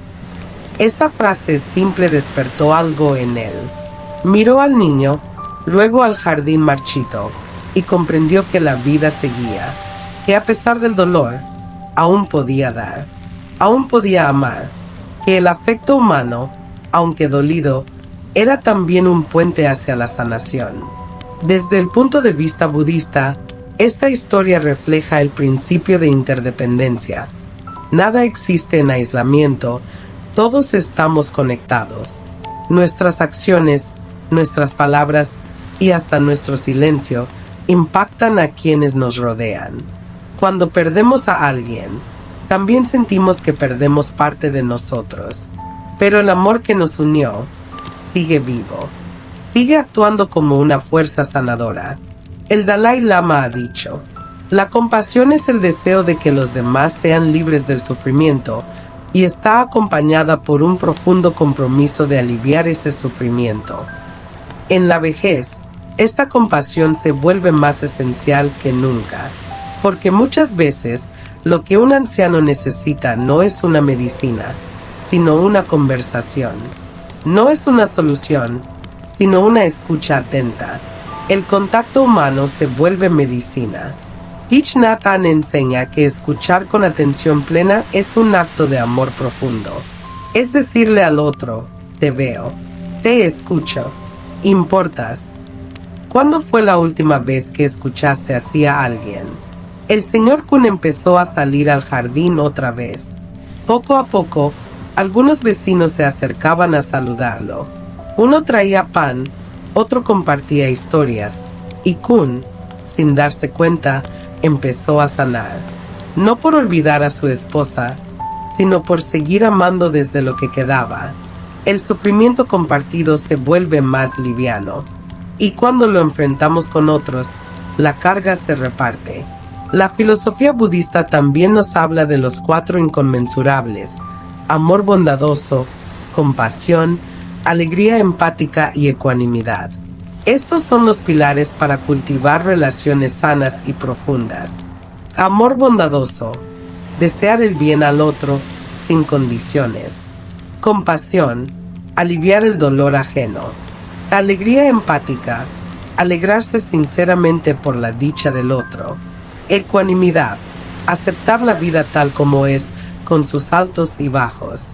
Esa frase simple despertó algo en él. Miró al niño, luego al jardín marchito, y comprendió que la vida seguía, que a pesar del dolor, aún podía dar, aún podía amar, que el afecto humano, aunque dolido, era también un puente hacia la sanación. Desde el punto de vista budista, esta historia refleja el principio de interdependencia. Nada existe en aislamiento, todos estamos conectados. Nuestras acciones, nuestras palabras y hasta nuestro silencio impactan a quienes nos rodean. Cuando perdemos a alguien, también sentimos que perdemos parte de nosotros. Pero el amor que nos unió sigue vivo, sigue actuando como una fuerza sanadora. El Dalai Lama ha dicho: la compasión es el deseo de que los demás sean libres del sufrimiento y está acompañada por un profundo compromiso de aliviar ese sufrimiento. En la vejez, esta compasión se vuelve más esencial que nunca, porque muchas veces lo que un anciano necesita no es una medicina, sino una conversación. No es una solución, sino una escucha atenta. El contacto humano se vuelve medicina. Thich Nhat Hanh enseña que escuchar con atención plena es un acto de amor profundo. Es decirle al otro: te veo, te escucho, importas. ¿Cuándo fue la última vez que escuchaste así a alguien? El señor Kun empezó a salir al jardín otra vez. Poco a poco, algunos vecinos se acercaban a saludarlo. Uno traía pan, otro compartía historias, y Kun, sin darse cuenta, empezó a sanar. No por olvidar a su esposa, sino por seguir amando desde lo que quedaba. El sufrimiento compartido se vuelve más liviano, y cuando lo enfrentamos con otros, la carga se reparte. La filosofía budista también nos habla de los 4 inconmensurables: amor bondadoso, compasión, alegría empática y ecuanimidad. Estos son los pilares para cultivar relaciones sanas y profundas. Amor bondadoso, desear el bien al otro sin condiciones. Compasión, aliviar el dolor ajeno. Alegría empática, alegrarse sinceramente por la dicha del otro. Ecuanimidad, aceptar la vida tal como es, con sus altos y bajos.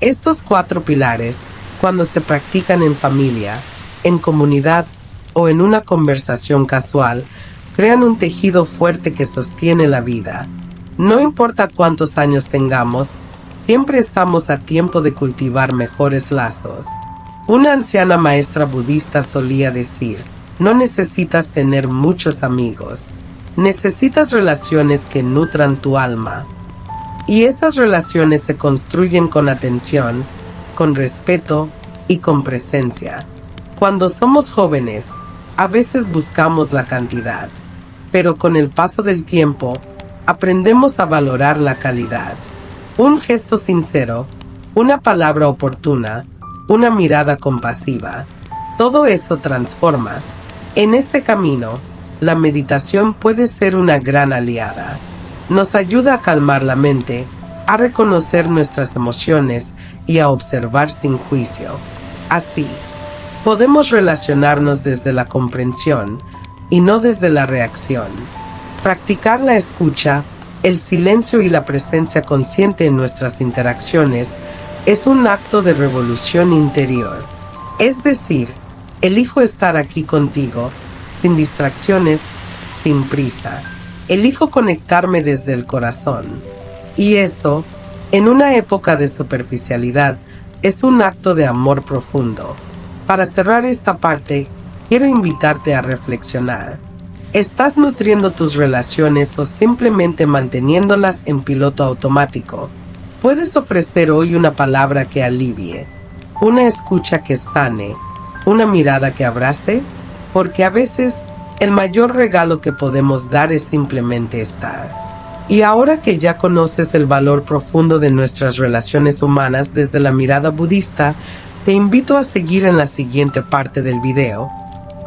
Estos 4 pilares, cuando se practican en familia, en comunidad o en una conversación casual, crean un tejido fuerte que sostiene la vida. No importa cuántos años tengamos, siempre estamos a tiempo de cultivar mejores lazos. Una anciana maestra budista solía decir, no necesitas tener muchos amigos, necesitas relaciones que nutran tu alma. Y esas relaciones se construyen con atención, con respeto y con presencia. Cuando somos jóvenes, a veces buscamos la cantidad, pero con el paso del tiempo, aprendemos a valorar la calidad. Un gesto sincero, una palabra oportuna, una mirada compasiva, todo eso transforma. En este camino, la meditación puede ser una gran aliada. Nos ayuda a calmar la mente, a reconocer nuestras emociones y a observar sin juicio. Así, podemos relacionarnos desde la comprensión y no desde la reacción. Practicar la escucha, el silencio y la presencia consciente en nuestras interacciones es un acto de revolución interior. Es decir, elijo estar aquí contigo, sin distracciones, sin prisa. Elijo conectarme desde el corazón. Y eso, en una época de superficialidad, es un acto de amor profundo. Para cerrar esta parte, quiero invitarte a reflexionar. ¿Estás nutriendo tus relaciones o simplemente manteniéndolas en piloto automático? Puedes ofrecer hoy una palabra que alivie, una escucha que sane, una mirada que abrace, porque a veces el mayor regalo que podemos dar es simplemente estar. Y ahora que ya conoces el valor profundo de nuestras relaciones humanas desde la mirada budista, te invito a seguir en la siguiente parte del video,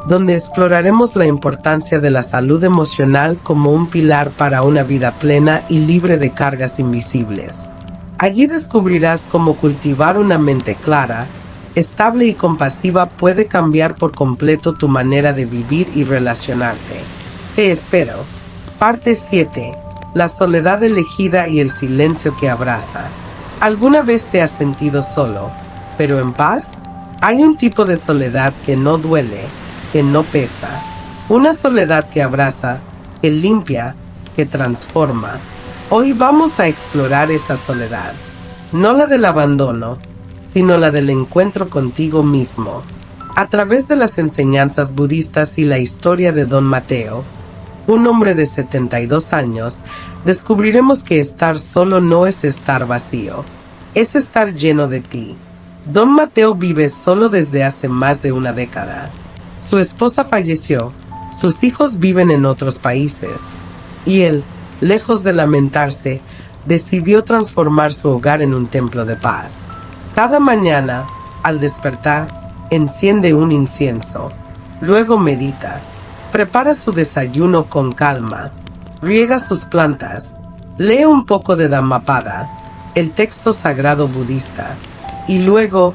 donde exploraremos la importancia de la salud emocional como un pilar para una vida plena y libre de cargas invisibles. Allí descubrirás cómo cultivar una mente clara, estable y compasiva puede cambiar por completo tu manera de vivir y relacionarte. Te espero. Parte 7. La soledad elegida y el silencio que abraza. ¿Alguna vez te has sentido solo, pero en paz? Hay un tipo de soledad que no duele, que no pesa. Una soledad que abraza, que limpia, que transforma. Hoy vamos a explorar esa soledad. No la del abandono, sino la del encuentro contigo mismo. A través de las enseñanzas budistas y la historia de Don Mateo, un hombre de 72 años, descubriremos que estar solo no es estar vacío, es estar lleno de ti. Don Mateo vive solo desde hace más de una década. Su esposa falleció, sus hijos viven en otros países, y él, lejos de lamentarse, decidió transformar su hogar en un templo de paz. Cada mañana, al despertar, enciende un incienso, luego medita, prepara su desayuno con calma, riega sus plantas, lee un poco de Dhammapada, el texto sagrado budista, y luego,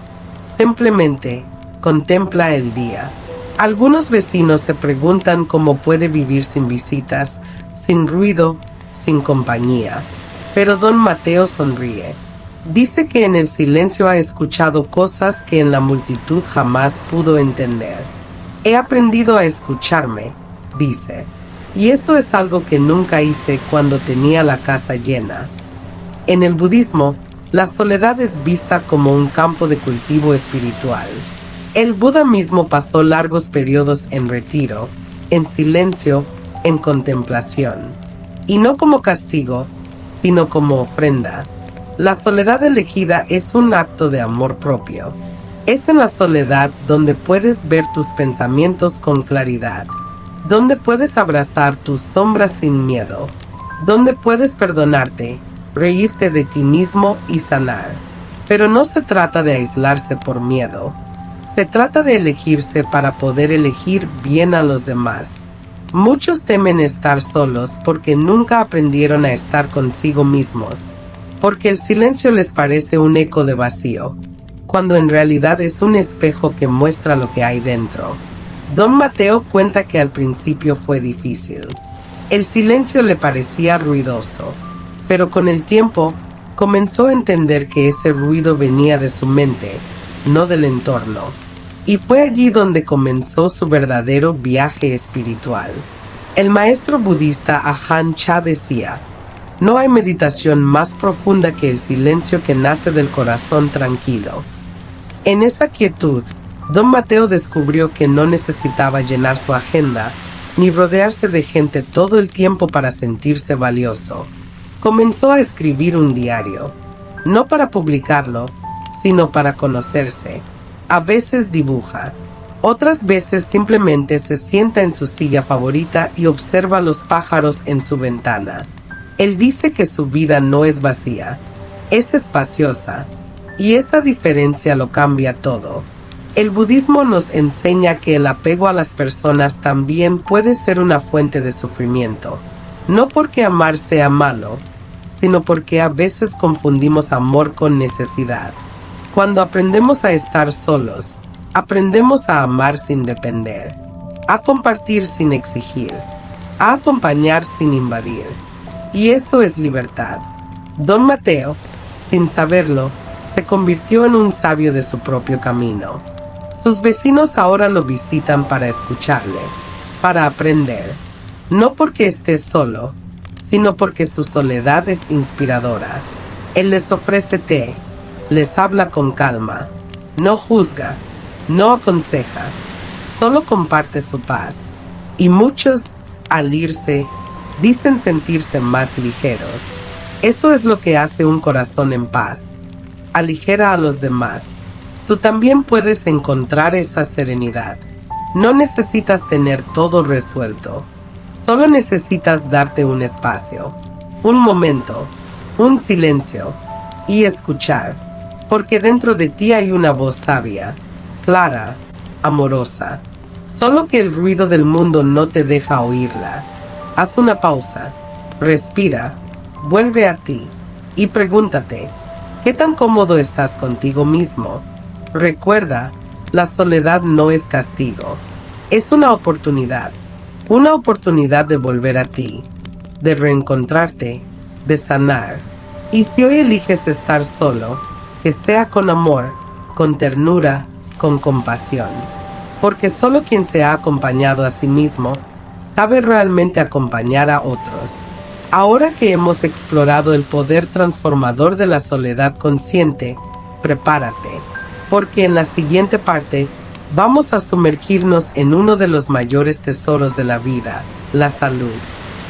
simplemente, contempla el día. Algunos vecinos se preguntan cómo puede vivir sin visitas, sin ruido, sin compañía. Pero Don Mateo sonríe. Dice que en el silencio ha escuchado cosas que en la multitud jamás pudo entender. He aprendido a escucharme, dice, y eso es algo que nunca hice cuando tenía la casa llena. En el budismo, la soledad es vista como un campo de cultivo espiritual. El Buda mismo pasó largos periodos en retiro, en silencio, en contemplación, y no como castigo, sino como ofrenda. La soledad elegida es un acto de amor propio. Es en la soledad donde puedes ver tus pensamientos con claridad, donde puedes abrazar tus sombras sin miedo, donde puedes perdonarte, reírte de ti mismo y sanar. Pero no se trata de aislarse por miedo. Se trata de elegirse para poder elegir bien a los demás. Muchos temen estar solos porque nunca aprendieron a estar consigo mismos, porque el silencio les parece un eco de vacío, cuando en realidad es un espejo que muestra lo que hay dentro. Don Mateo cuenta que al principio fue difícil. El silencio le parecía ruidoso, pero con el tiempo comenzó a entender que ese ruido venía de su mente, no del entorno. Y fue allí donde comenzó su verdadero viaje espiritual. El maestro budista Ajahn Chah decía: no hay meditación más profunda que el silencio que nace del corazón tranquilo. En esa quietud, Don Mateo descubrió que no necesitaba llenar su agenda ni rodearse de gente todo el tiempo para sentirse valioso. Comenzó a escribir un diario, no para publicarlo, sino para conocerse. A veces dibuja, otras veces simplemente se sienta en su silla favorita y observa los pájaros en su ventana. Él dice que su vida no es vacía, es espaciosa, y esa diferencia lo cambia todo. El budismo nos enseña que el apego a las personas también puede ser una fuente de sufrimiento, no porque amar sea malo, sino porque a veces confundimos amor con necesidad. Cuando aprendemos a estar solos, aprendemos a amar sin depender, a compartir sin exigir, a acompañar sin invadir. Y eso es libertad. Don Mateo, sin saberlo, se convirtió en un sabio de su propio camino. Sus vecinos ahora lo visitan para escucharle, para aprender, no porque esté solo, sino porque su soledad es inspiradora. Él les ofrece té, les habla con calma, no juzga, no aconseja, solo comparte su paz. Y muchos, al irse, dicen sentirse más ligeros. Eso es lo que hace un corazón en paz. Aligera a los demás. Tú también puedes encontrar esa serenidad. No necesitas tener todo resuelto. Solo necesitas darte un espacio, un momento, un silencio y escuchar. Porque dentro de ti hay una voz sabia, clara, amorosa. Solo que el ruido del mundo no te deja oírla. Haz una pausa, respira, vuelve a ti y pregúntate, ¿qué tan cómodo estás contigo mismo? Recuerda, la soledad no es castigo, es una oportunidad de volver a ti, de reencontrarte, de sanar. Y si hoy eliges estar solo, que sea con amor, con ternura, con compasión. Porque solo quien se ha acompañado a sí mismo sabe realmente acompañar a otros. Ahora que hemos explorado el poder transformador de la soledad consciente, prepárate, porque en la siguiente parte vamos a sumergirnos en uno de los mayores tesoros de la vida, la salud,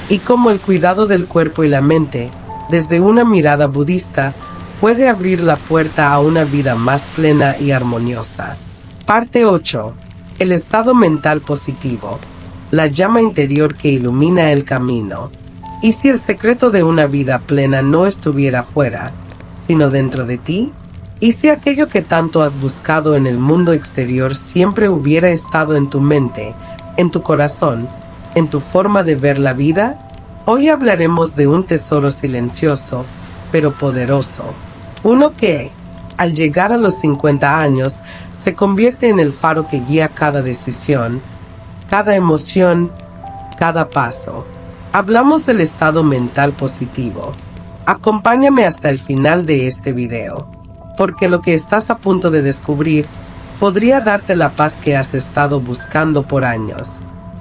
y cómo el cuidado del cuerpo y la mente, desde una mirada budista, puede abrir la puerta a una vida más plena y armoniosa. Parte 8. El estado mental positivo. La llama interior que ilumina el camino. ¿Y si el secreto de una vida plena no estuviera fuera, sino dentro de ti? ¿Y si aquello que tanto has buscado en el mundo exterior siempre hubiera estado en tu mente, en tu corazón, en tu forma de ver la vida? Hoy hablaremos de un tesoro silencioso, pero poderoso. Uno que, al llegar a los 50 años, se convierte en el faro que guía cada decisión, cada emoción, cada paso. Hablamos del estado mental positivo. Acompáñame hasta el final de este video, porque lo que estás a punto de descubrir podría darte la paz que has estado buscando por años.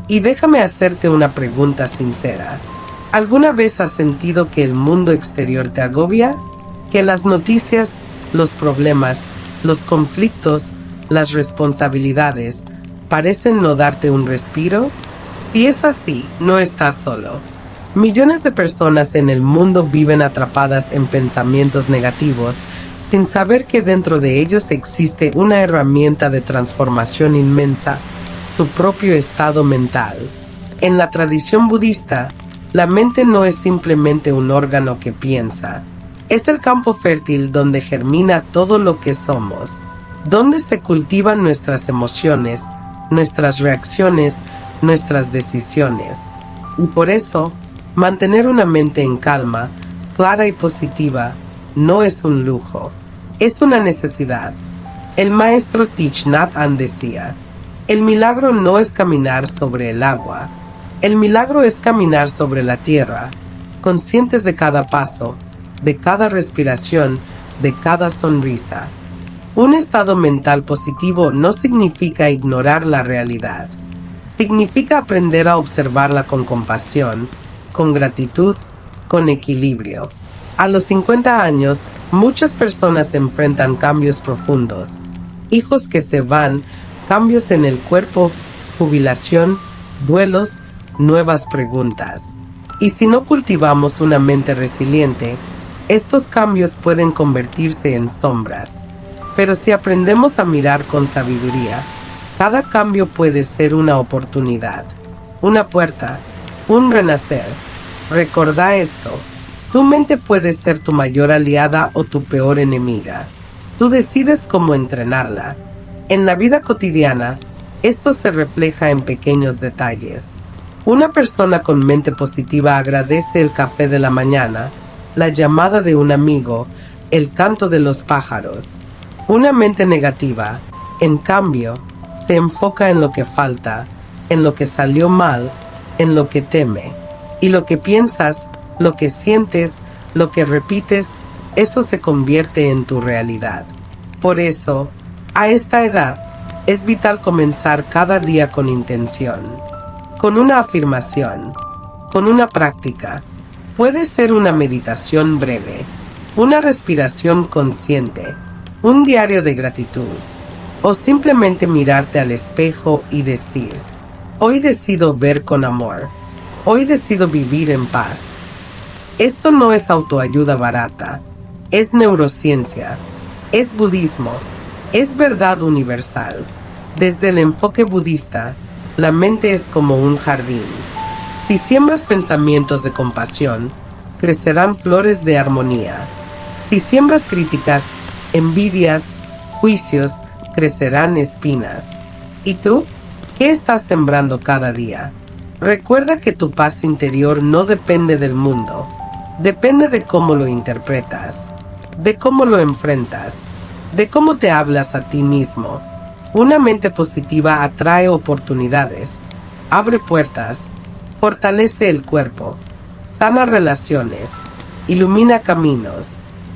Y déjame hacerte una pregunta sincera. ¿Alguna vez has sentido que el mundo exterior te agobia? ¿Que las noticias, los problemas, los conflictos, las responsabilidades parecen no darte un respiro? Si es así, no estás solo. Millones de personas en el mundo viven atrapadas en pensamientos negativos sin saber que dentro de ellos existe una herramienta de transformación inmensa, su propio estado mental. En la tradición budista, la mente no es simplemente un órgano que piensa. Es el campo fértil donde germina todo lo que somos. donde se cultivan nuestras emociones, nuestras reacciones, nuestras decisiones. Y por eso, mantener una mente en calma, clara y positiva, no es un lujo, es una necesidad. El maestro Thich Nhat Hanh decía, el milagro no es caminar sobre el agua, el milagro es caminar sobre la tierra, conscientes de cada paso, de cada respiración, de cada sonrisa. Un estado mental positivo no significa ignorar la realidad. Significa aprender a observarla con compasión, con gratitud, con equilibrio. A los 50 años, muchas personas enfrentan cambios profundos. Hijos que se van, cambios en el cuerpo, jubilación, duelos, nuevas preguntas. Y si no cultivamos una mente resiliente, estos cambios pueden convertirse en sombras. Pero si aprendemos a mirar con sabiduría, cada cambio puede ser una oportunidad, una puerta, un renacer. Recordá esto, tu mente puede ser tu mayor aliada o tu peor enemiga. Tú decides cómo entrenarla. En la vida cotidiana, esto se refleja en pequeños detalles. Una persona con mente positiva agradece el café de la mañana, la llamada de un amigo, el canto de los pájaros. Una mente negativa, en cambio, se enfoca en lo que falta, en lo que salió mal, en lo que teme. Y lo que piensas, lo que sientes, lo que repites, eso se convierte en tu realidad. Por eso, a esta edad, es vital comenzar cada día con intención, con una afirmación, con una práctica. Puede ser una meditación breve, una respiración consciente, un diario de gratitud, o simplemente mirarte al espejo y decir, hoy decido ver con amor, hoy decido vivir en paz. Esto no es autoayuda barata, es neurociencia, es budismo, es verdad universal. Desde el enfoque budista, la mente es como un jardín. Si siembras pensamientos de compasión, crecerán flores de armonía. Si siembras críticas, envidias, juicios, crecerán espinas. ¿Y tú? ¿Qué estás sembrando cada día? Recuerda que tu paz interior no depende del mundo. Depende de cómo lo interpretas, de cómo lo enfrentas, de cómo te hablas a ti mismo. Una mente positiva atrae oportunidades, abre puertas, fortalece el cuerpo, sana relaciones, ilumina caminos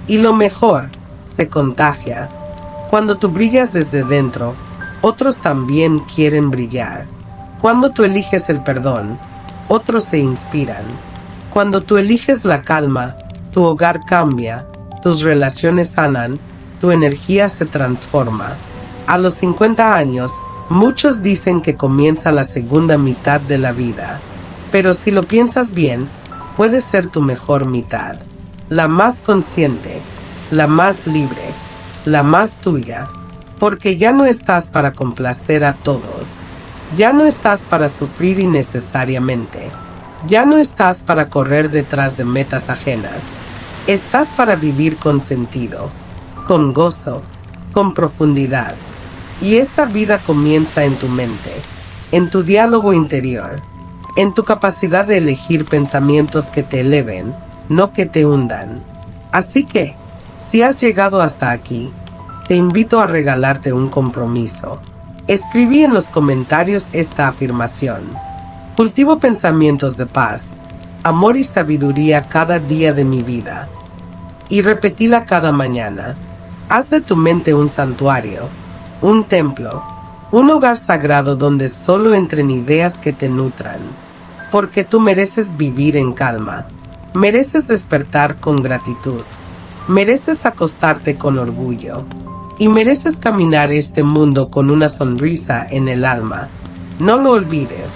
y lo mejor, se contagia. Cuando tú brillas desde dentro, otros también quieren brillar. Cuando tú eliges el perdón, otros se inspiran. Cuando tú eliges la calma, tu hogar cambia, tus relaciones sanan, tu energía se transforma. A los 50 años, muchos dicen que comienza la segunda mitad de la vida. Pero si lo piensas bien, puede ser tu mejor mitad. La más consciente, la más libre, la más tuya. Porque ya no estás para complacer a todos. Ya no estás para sufrir innecesariamente. Ya no estás para correr detrás de metas ajenas. Estás para vivir con sentido, con gozo, con profundidad. Y esa vida comienza en tu mente, en tu diálogo interior, en tu capacidad de elegir pensamientos que te eleven, no que te hundan. Así que, si has llegado hasta aquí, te invito a regalarte un compromiso. Escribí en los comentarios esta afirmación. Cultivo pensamientos de paz, amor y sabiduría cada día de mi vida. Y repetila cada mañana. Haz de tu mente un santuario, un templo, un hogar sagrado donde solo entren ideas que te nutran. Porque tú mereces vivir en calma, mereces despertar con gratitud, mereces acostarte con orgullo y mereces caminar este mundo con una sonrisa en el alma. No lo olvides,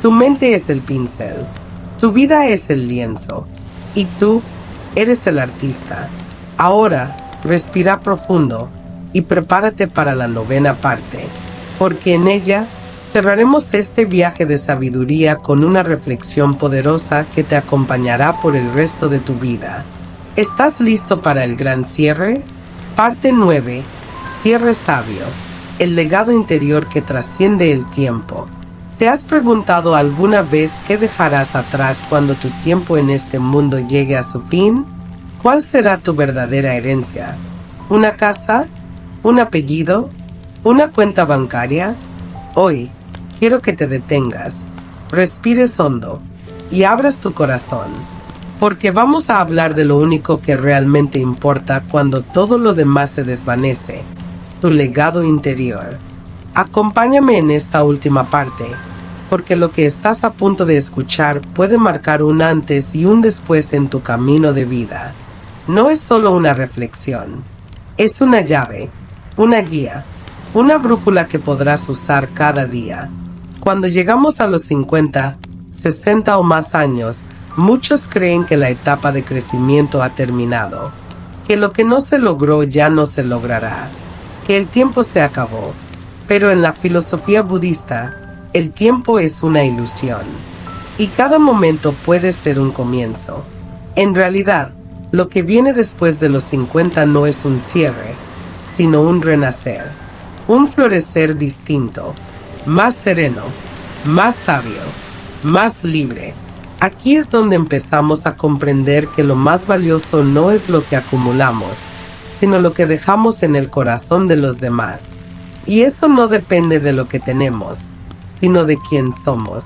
tu mente es el pincel, tu vida es el lienzo y tú eres el artista. Ahora, respira profundo y prepárate para la 9ª parte, porque en ella cerraremos este viaje de sabiduría con una reflexión poderosa que te acompañará por el resto de tu vida. ¿Estás listo para el gran cierre? Parte 9. Cierre sabio. El legado interior que trasciende el tiempo. ¿Te has preguntado alguna vez qué dejarás atrás cuando tu tiempo en este mundo llegue a su fin? ¿Cuál será tu verdadera herencia? ¿Una casa? ¿Un apellido? ¿Una cuenta bancaria? Hoy, quiero que te detengas, respires hondo y abras tu corazón, porque vamos a hablar de lo único que realmente importa cuando todo lo demás se desvanece, tu legado interior. Acompáñame en esta última parte, porque lo que estás a punto de escuchar puede marcar un antes y un después en tu camino de vida. No es solo una reflexión, es una llave, una guía, una brújula que podrás usar cada día. Cuando llegamos a los 50, 60 o más años, muchos creen que la etapa de crecimiento ha terminado, que lo que no se logró ya no se logrará, que el tiempo se acabó. Pero en la filosofía budista, el tiempo es una ilusión, y cada momento puede ser un comienzo. En realidad, lo que viene después de los 50 no es un cierre, sino un renacer, un florecer distinto, más sereno, más sabio, más libre. Aquí es donde empezamos a comprender que lo más valioso no es lo que acumulamos, sino lo que dejamos en el corazón de los demás. Y eso no depende de lo que tenemos, sino de quién somos.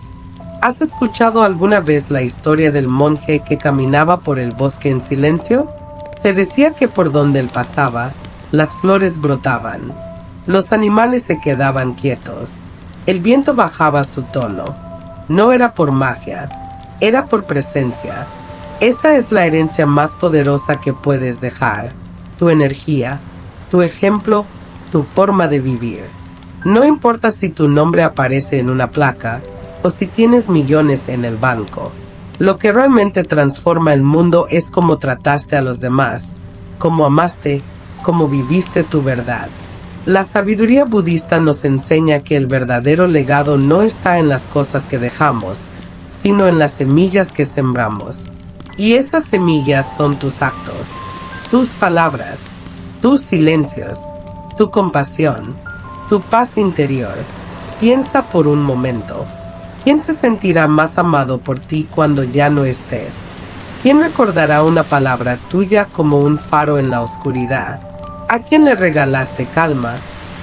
¿Has escuchado alguna vez la historia del monje que caminaba por el bosque en silencio? Se decía que por donde él pasaba, las flores brotaban, los animales se quedaban quietos, el viento bajaba su tono. No era por magia, era por presencia. Esa es la herencia más poderosa que puedes dejar, tu energía, tu ejemplo, tu forma de vivir. No importa si tu nombre aparece en una placa o si tienes millones en el banco. Lo que realmente transforma el mundo es cómo trataste a los demás, cómo amaste, cómo viviste tu verdad. La sabiduría budista nos enseña que el verdadero legado no está en las cosas que dejamos, sino en las semillas que sembramos. Y esas semillas son tus actos, tus palabras, tus silencios, tu compasión, tu paz interior. Piensa por un momento. ¿Quién se sentirá más amado por ti cuando ya no estés? ¿Quién recordará una palabra tuya como un faro en la oscuridad? ¿A quién le regalaste calma,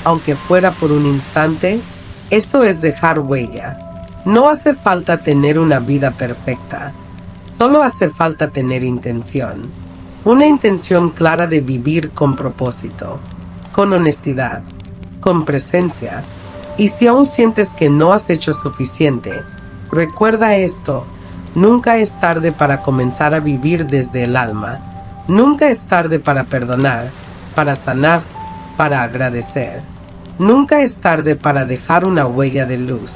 aunque fuera por un instante? Eso es dejar huella. No hace falta tener una vida perfecta. Solo hace falta tener intención. Una intención clara de vivir con propósito, con honestidad, con presencia. Y si aún sientes que no has hecho suficiente, recuerda esto: nunca es tarde para comenzar a vivir desde el alma. Nunca es tarde para perdonar, para sanar, para agradecer. Nunca es tarde para dejar una huella de luz.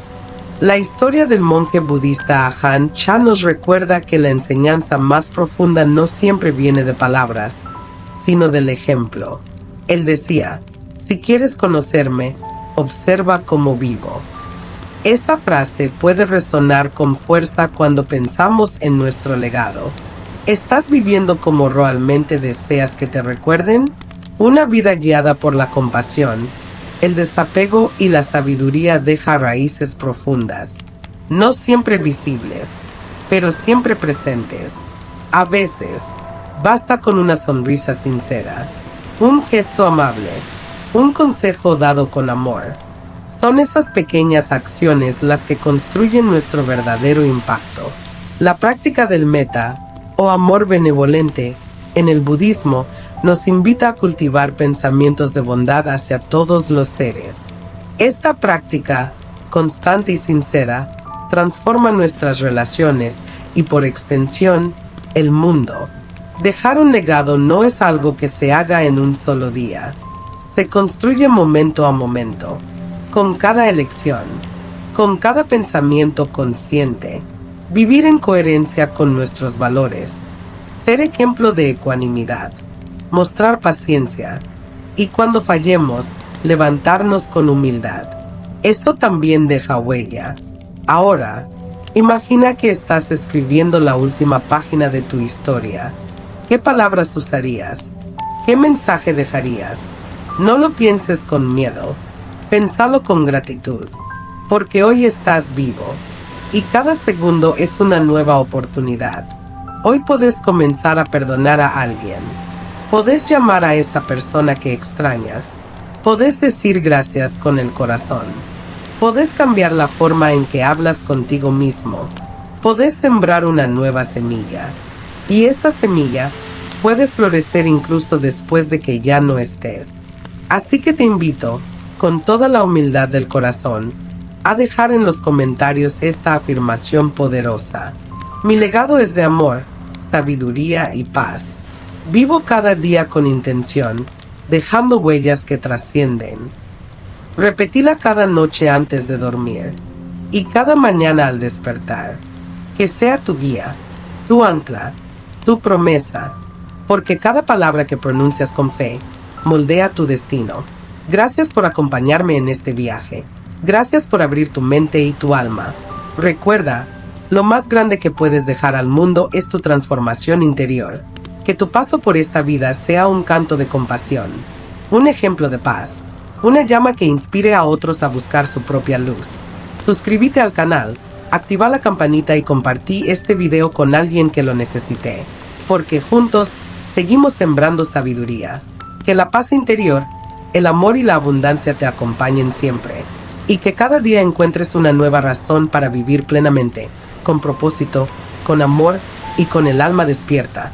La historia del monje budista Ajahn Chah nos recuerda que la enseñanza más profunda no siempre viene de palabras, sino del ejemplo. Él decía: si quieres conocerme, observa cómo vivo. Esa frase puede resonar con fuerza cuando pensamos en nuestro legado. ¿Estás viviendo como realmente deseas que te recuerden? Una vida guiada por la compasión, el desapego y la sabiduría deja raíces profundas, no siempre visibles, pero siempre presentes. A veces, basta con una sonrisa sincera, un gesto amable, un consejo dado con amor. Son esas pequeñas acciones las que construyen nuestro verdadero impacto. La práctica del metta, o amor benevolente, en el budismo, nos invita a cultivar pensamientos de bondad hacia todos los seres. Esta práctica, constante y sincera, transforma nuestras relaciones y, por extensión, el mundo. Dejar un legado no es algo que se haga en un solo día. Se construye momento a momento, con cada elección, con cada pensamiento consciente. Vivir en coherencia con nuestros valores, ser ejemplo de ecuanimidad, mostrar paciencia y, cuando fallemos, levantarnos con humildad. Esto también deja huella. Ahora, imagina que estás escribiendo la última página de tu historia. ¿Qué palabras usarías? ¿Qué mensaje dejarías? No lo pienses con miedo, pénsalo con gratitud, porque hoy estás vivo, y cada segundo es una nueva oportunidad. Hoy podés comenzar a perdonar a alguien, podés llamar a esa persona que extrañas, podés decir gracias con el corazón, podés cambiar la forma en que hablas contigo mismo, podés sembrar una nueva semilla, y esa semilla puede florecer incluso después de que ya no estés. Así que te invito, con toda la humildad del corazón, a dejar en los comentarios esta afirmación poderosa. Mi legado es de amor, sabiduría y paz. Vivo cada día con intención, dejando huellas que trascienden. Repetila cada noche antes de dormir y cada mañana al despertar. Que sea tu guía, tu ancla, tu promesa, porque cada palabra que pronuncias con fe moldea tu destino. Gracias por acompañarme en este viaje. Gracias por abrir tu mente y tu alma. Recuerda, lo más grande que puedes dejar al mundo es tu transformación interior. Que tu paso por esta vida sea un canto de compasión, un ejemplo de paz, una llama que inspire a otros a buscar su propia luz. Suscríbete al canal, activa la campanita y compartí este video con alguien que lo necesite, porque juntos seguimos sembrando sabiduría. Que la paz interior, el amor y la abundancia te acompañen siempre, y que cada día encuentres una nueva razón para vivir plenamente, con propósito, con amor y con el alma despierta.